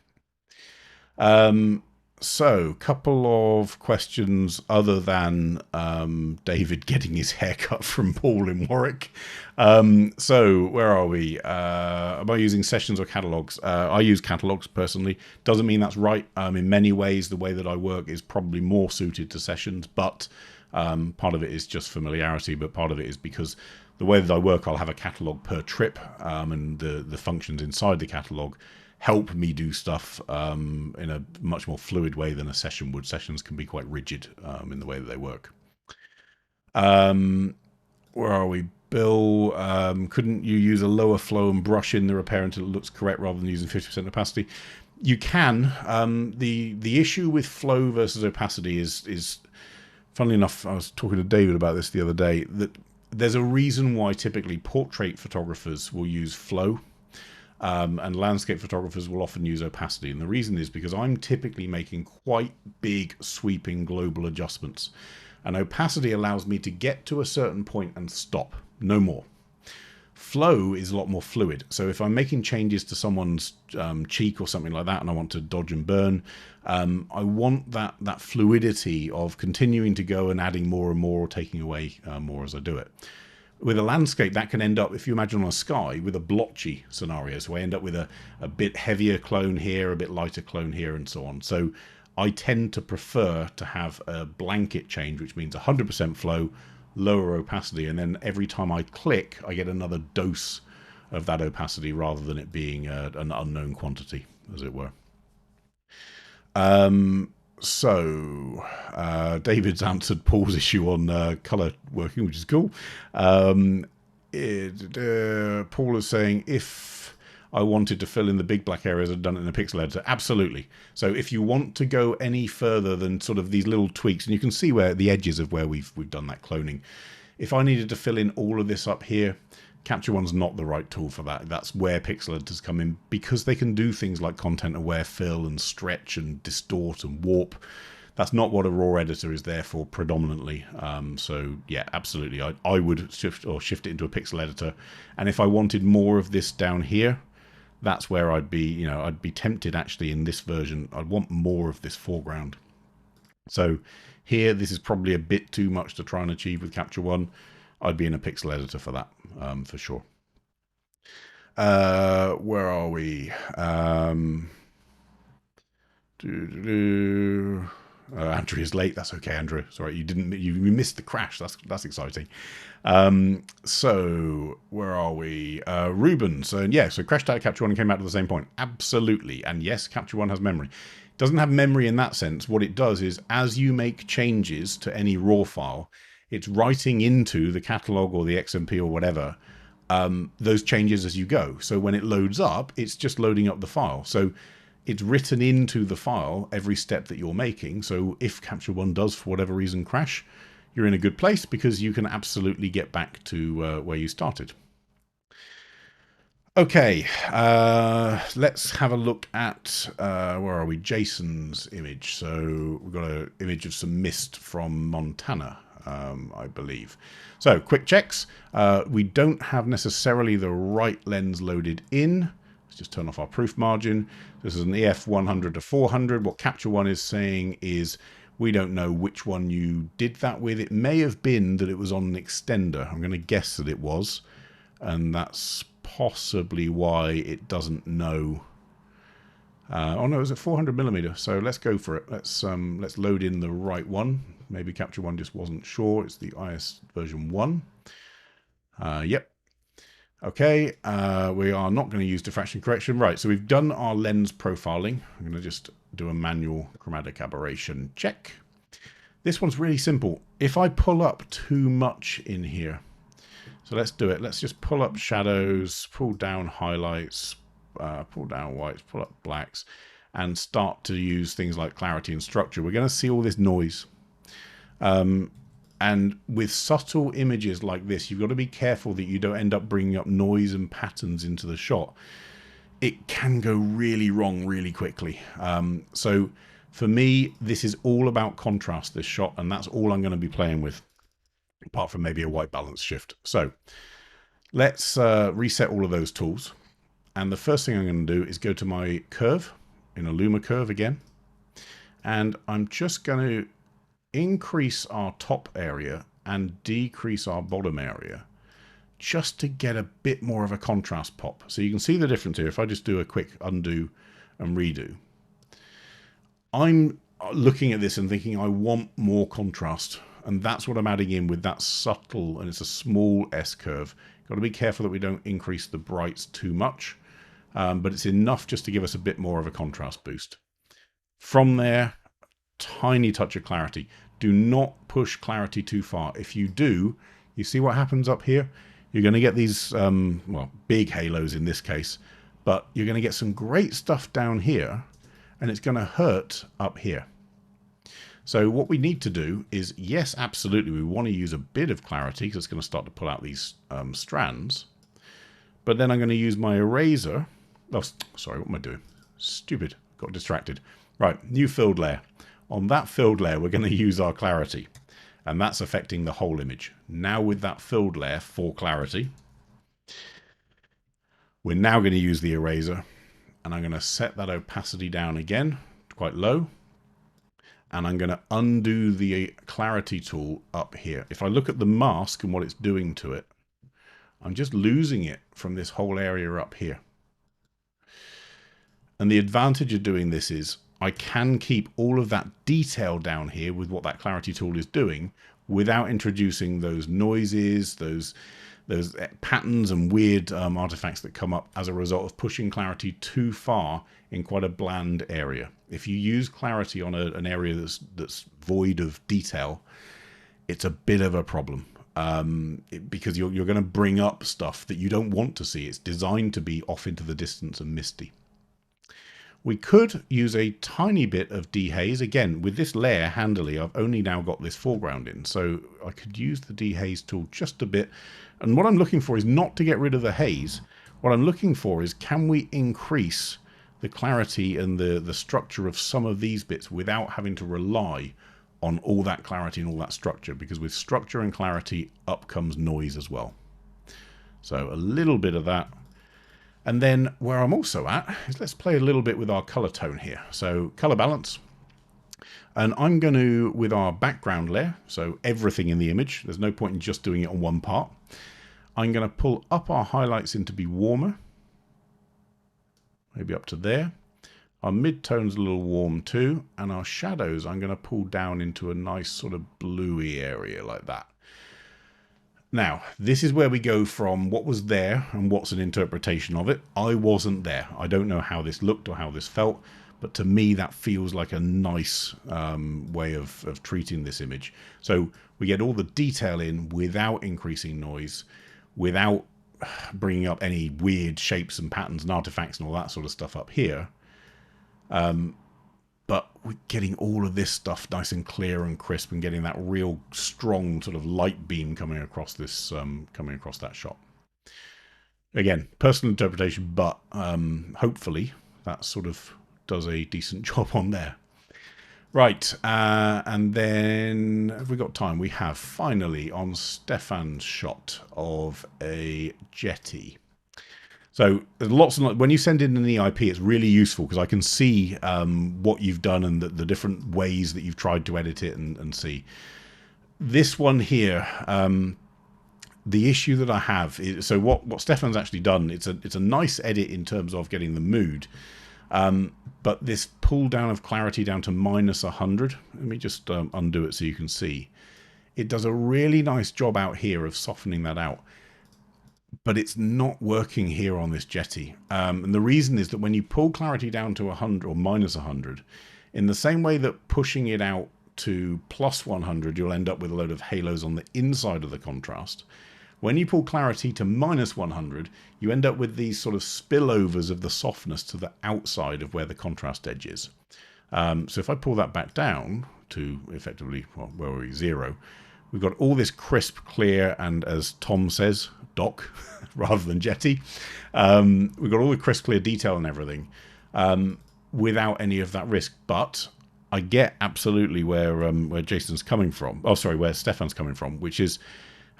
S1: So, couple of questions other than David getting his haircut from Paul in Warwick. So, where are we? Am I using sessions or catalogs? I use catalogs personally. Doesn't mean that's right. In many ways, the way that I work is probably more suited to sessions, but part of it is just familiarity, but part of it is because the way that I work, I'll have a catalog per trip, and the functions inside the catalog help me do stuff in a much more fluid way than a session would. Sessions can be quite rigid in the way that they work. Where are we? Bill, couldn't you use a lower flow and brush in the repair until it looks correct rather than using 50% opacity? You can. The issue with flow versus opacity is, funnily enough, I was talking to David about this the other day, that there's a reason why typically portrait photographers will use flow. And landscape photographers will often use opacity. And the reason is because I'm typically making quite big sweeping global adjustments. And opacity allows me to get to a certain point and stop, no more. Flow is a lot more fluid. So if I'm making changes to someone's cheek or something like that, and I want to dodge and burn, I want that fluidity of continuing to go and adding more and more or taking away more as I do it. With a landscape, that can end up, if you imagine on a sky, with a blotchy scenario. So I end up with a bit heavier clone here, a bit lighter clone here, and so on. So I tend to prefer to have a blanket change, which means 100% flow, lower opacity, and then every time I click, I get another dose of that opacity rather than it being an unknown quantity, as it were. So, David's answered Paul's issue on colour working, which is cool. Paul is saying, if I wanted to fill in the big black areas, I've done it in a pixel editor. Absolutely. So if you want to go any further than sort of these little tweaks, and you can see where the edges of where we've done that cloning. If I needed to fill in all of this up here, Capture One's not the right tool for that. That's where pixel editors come in, because they can do things like content-aware fill and stretch and distort and warp. That's not what a raw editor is there for predominantly. So yeah, absolutely. I would shift it into a pixel editor. And if I wanted more of this down here, that's where I'd be tempted actually in this version. I'd want more of this foreground. So here, this is probably a bit too much to try and achieve with Capture One. I'd be in a pixel editor for that, for sure. Where are we? Andrew is late. That's okay, Andrew. Sorry, you missed the crash. That's exciting. So where are we? Ruben. So crashed out of Capture One and came out to the same point. Absolutely. And yes, Capture One has memory. It doesn't have memory in that sense. What it does is, as you make changes to any raw file, it's writing into the catalog or the XMP or whatever those changes as you go. So when it loads up, it's just loading up the file. So it's written into the file every step that you're making. So if Capture One does, for whatever reason, crash, you're in a good place because you can absolutely get back to where you started. Okay, let's have a look at, where are we? Jason's image. So we've got an image of some mist from Montana, I believe. So quick checks. We don't have necessarily the right lens loaded in. Let's just turn off our proof margin. This is an EF 100 to 400. What Capture One is saying is we don't know which one you did that with. It may have been that it was on an extender. I'm going to guess that it was. And that's possibly why it doesn't know. Oh no, it's a 400mm. So let's go for it. Let's load in the right one. Maybe Capture One just wasn't sure. It's the IS version 1. Yep. Okay. We are not going to use diffraction correction. Right. So we've done our lens profiling. I'm going to just do a manual chromatic aberration check. This one's really simple. If I pull up too much in here, so let's do it. Let's just pull up shadows, pull down highlights, pull down whites, pull up blacks, and start to use things like clarity and structure. We're going to see all this noise. And with subtle images like this, you've got to be careful that you don't end up bringing up noise and patterns into the shot. It can go really wrong really quickly. So for me, this is all about contrast, this shot, and that's all I'm going to be playing with, apart from maybe a white balance shift. So let's reset all of those tools. And the first thing I'm going to do is go to my curve in a Luma curve again. And I'm just going to increase our top area and decrease our bottom area just to get a bit more of a contrast pop. So you can see the difference here. If I just do a quick undo and redo, I'm looking at this and thinking I want more contrast. And that's what I'm adding in with that subtle, and it's a small S curve. Got to be careful that we don't increase the brights too much, but it's enough just to give us a bit more of a contrast boost. From there, tiny touch of clarity. Do not push clarity too far. If you do, you see what happens up here? You're going to get these, well, big halos in this case, but you're going to get some great stuff down here, and it's going to hurt up here. So what we need to do is, yes, absolutely, we want to use a bit of clarity because it's going to start to pull out these strands. But then I'm going to use my eraser. Oh, sorry, what am I doing? Stupid, got distracted. Right, new filled layer. On that filled layer, we're going to use our clarity. And that's affecting the whole image. Now with that filled layer for clarity, we're now going to use the eraser. And I'm going to set that opacity down again, quite low. And I'm going to undo the clarity tool up here. If I look at the mask and what it's doing to it, I'm just losing it from this whole area up here. And the advantage of doing this is I can keep all of that detail down here with what that clarity tool is doing without introducing those noises, those patterns and weird artifacts that come up as a result of pushing clarity too far in quite a bland area. If you use clarity on an area that's void of detail, it's a bit of a problem because you're going to bring up stuff that you don't want to see. It's designed to be off into the distance and misty. We could use a tiny bit of dehaze. Again, with this layer handily, I've only now got this foreground in, so I could use the dehaze tool just a bit. And what I'm looking for is not to get rid of the haze. What I'm looking for is, can we increase the clarity and the structure of some of these bits without having to rely on all that clarity and all that structure? Because with structure and clarity, up comes noise as well. So a little bit of that. And then where I'm also at is, let's play a little bit with our color tone here. So color balance. And I'm going to, with our background layer, so everything in the image, there's no point in just doing it on one part. I'm going to pull up our highlights in to be warmer. Maybe up to there. Our mid-tone's a little warm too. And our shadows, I'm going to pull down into a nice sort of bluey area like that. Now, this is where we go from what was there and what's an interpretation of it. I wasn't there. I don't know how this looked or how this felt, but to me that feels like a nice way of treating this image. So we get all the detail in without increasing noise, without bringing up any weird shapes and patterns and artifacts and all that sort of stuff up here. But we're getting all of this stuff nice and clear and crisp, and getting that real strong sort of light beam coming across this, coming across that shot. Again, personal interpretation, but hopefully that sort of does a decent job on there. Right, and then have we got time? We have finally on Stefan's shot of a Jetty. So there's lots and lots. When you send in an EIP, it's really useful because I can see what you've done and the different ways that you've tried to edit it and see. This one here, the issue that I have is, so what Stefan's actually done, it's a nice edit in terms of getting the mood. But this pull down of clarity down to -100, let me just undo it so you can see. It does a really nice job out here of softening that out. But it's not working here on this Jetty. And the reason is that when you pull clarity down to 100 or -100, in the same way that pushing it out to +100, you'll end up with a load of halos on the inside of the contrast. When you pull clarity to -100, you end up with these sort of spillovers of the softness to the outside of where the contrast edge is. So if I pull that back down to effectively, well, where were we, 0, we've got all this crisp, clear, and as Tom says, dock, rather than Jetty. We've got all the crisp, clear detail and everything without any of that risk. But I get absolutely where Jason's coming from. Oh, sorry, where Stefan's coming from, which is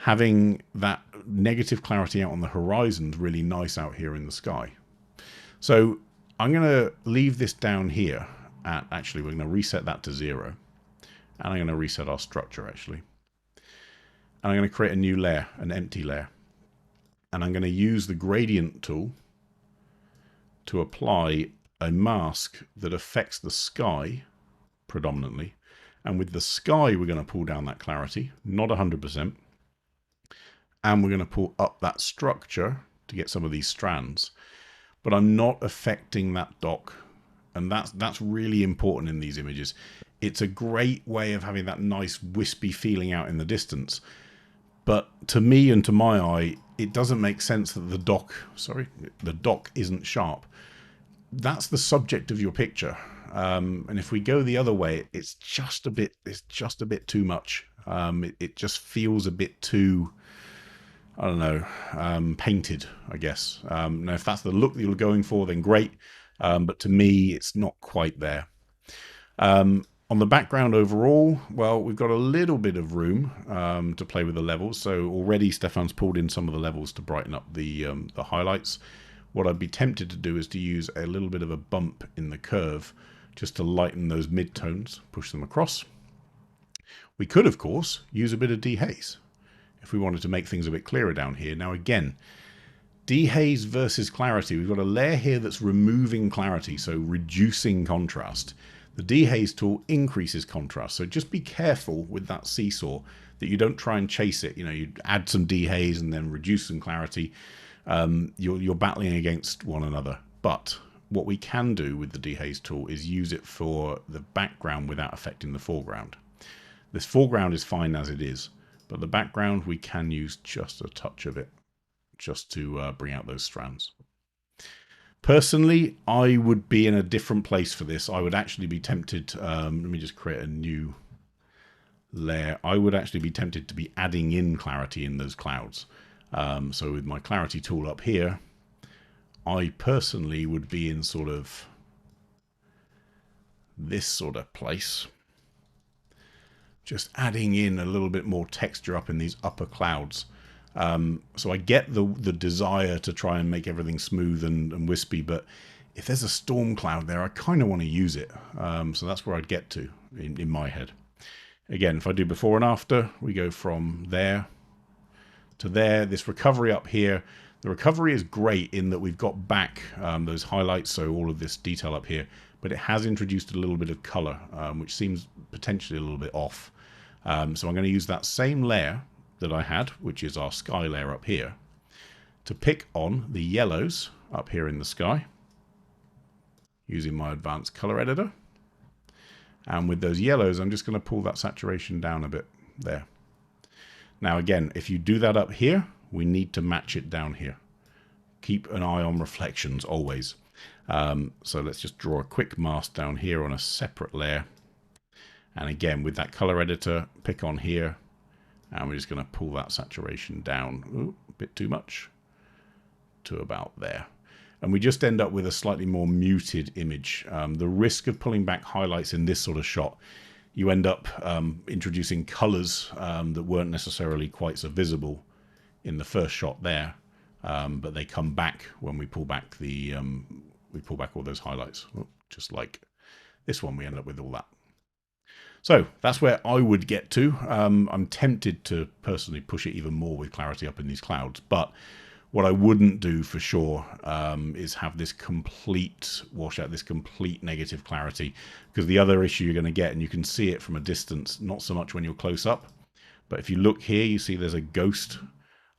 S1: having that negative clarity out on the horizon is really nice out here in the sky. So I'm going to leave this down here. Actually, we're going to reset that to 0. And I'm going to reset our structure, actually. And I'm going to create a new layer, an empty layer. And I'm going to use the gradient tool to apply a mask that affects the sky predominantly. And with the sky, we're going to pull down that clarity, not 100%. And we're going to pull up that structure to get some of these strands. But I'm not affecting that dock. And that's really important in these images. It's a great way of having that nice wispy feeling out in the distance. But to me and to my eye, it doesn't make sense that the dock isn't sharp. That's the subject of your picture. And if we go the other way, it's just a bit too much. It just feels a bit too, I don't know, painted, I guess. Now, if that's the look that you're going for, then great. But to me, it's not quite there. On the background overall, well, we've got a little bit of room to play with the levels. So already Stefan's pulled in some of the levels to brighten up the highlights. What I'd be tempted to do is to use a little bit of a bump in the curve just to lighten those midtones, push them across. We could, of course, use a bit of dehaze if we wanted to make things a bit clearer down here. Now again, dehaze versus clarity. We've got a layer here that's removing clarity, so reducing contrast. The dehaze tool increases contrast, so just be careful with that seesaw that you don't try and chase it. You know, you add some dehaze and then reduce some clarity. You're battling against one another. But what we can do with the dehaze tool is use it for the background without affecting the foreground. This foreground is fine as it is, but the background we can use just a touch of it, just to bring out those strands. Personally, I would be in a different place for this. I would actually be tempted, let me just create a new layer. I would actually be tempted to be adding in clarity in those clouds. So with my clarity tool up here, I personally would be in sort of this sort of place. Just adding in a little bit more texture up in these upper clouds. So I get the desire to try and make everything smooth and wispy, but if there's a storm cloud there, I kind of want to use it. So that's where I'd get to in my head. Again, if I do before and after, we go from there to there. This recovery up here, the recovery is great in that we've got back those highlights, so all of this detail up here, but it has introduced a little bit of color, which seems potentially a little bit off. So I'm going to use that same layer that I had, which is our sky layer up here, to pick on the yellows up here in the sky using my advanced color editor. And with those yellows, I'm just going to pull that saturation down a bit there. Now again, if you do that up here, we need to match it down here. Keep an eye on reflections always. So let's just draw a quick mask down here on a separate layer. And again, with that color editor, pick on here. And we're just going to pull that saturation down. Ooh, a bit too much. to about there. And we just end up with a slightly more muted image. The risk of pulling back highlights in this sort of shot, you end up introducing colors that weren't necessarily quite so visible in the first shot there, but they come back when we pull back all those highlights. Just like this one, we end up with all that. So that's where I would get to. I'm tempted to personally push it even more with clarity up in these clouds, but what I wouldn't do for sure is have this complete washout, this complete negative clarity, because the other issue you're going to get, and you can see it from a distance, not so much when you're close up, but if you look here, you see there's a ghost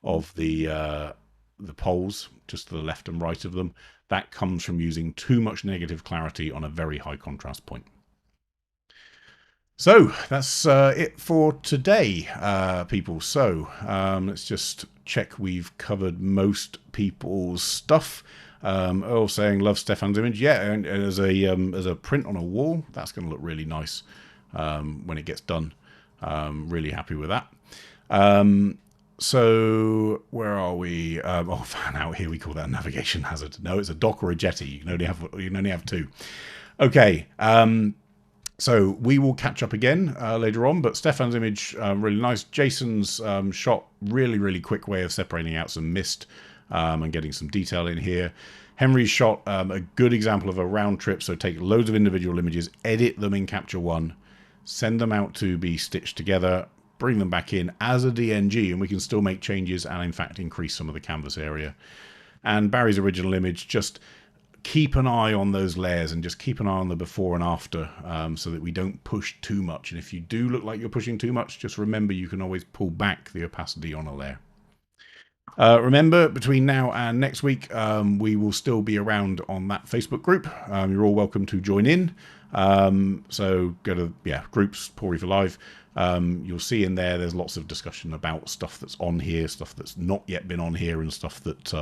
S1: of the poles just to the left and right of them. That comes from using too much negative clarity on a very high contrast point. So that's it for today, people. So let's just check we've covered most people's stuff. Earl saying love Stefan's image. Yeah, and as a print on a wall, that's going to look really nice when it gets done. Really happy with that. So where are we? Oh, fan out here. We call that a navigation hazard. No, it's a dock or a jetty. You can only have two. Okay. So we will catch up again later on, but Stefan's image, really nice. Jason's shot, really quick way of separating out some mist and getting some detail in here. Henry's shot, a good example of a round trip. So take loads of individual images, edit them in Capture One, send them out to be stitched together, bring them back in as a DNG, and we can still make changes and in fact increase some of the canvas area. And Barry's original image, just keep an eye on those layers and just keep an eye on the before and after so that we don't push too much. And if you do look like you're pushing too much, just remember you can always pull back the opacity on a layer. Remember, between now and next week, we will still be around on that Facebook group. You're all welcome to join in. So go to groups, Pori for Live. You'll see in there's lots of discussion about stuff that's on here, stuff that's not yet been on here, and stuff that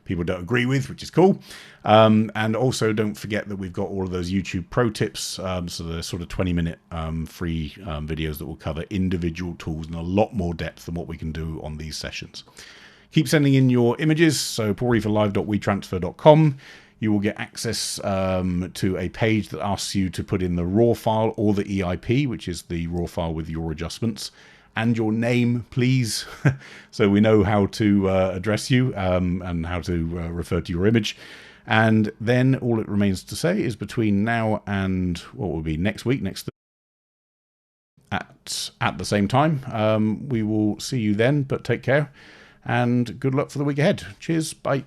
S1: people don't agree with, which is cool. And also don't forget that we've got all of those YouTube pro tips. So there's sort of 20-minute free videos that will cover individual tools in a lot more depth than what we can do on these sessions. Keep sending in your images. So poriforlive.wetransfer.com. You will get access to a page that asks you to put in the raw file or the EIP, which is the raw file with your adjustments, and your name, please, so we know how to address you and how to refer to your image. And then all it remains to say is between now and what will be next week, at the same time, we will see you then, but take care and good luck for the week ahead. Cheers. Bye.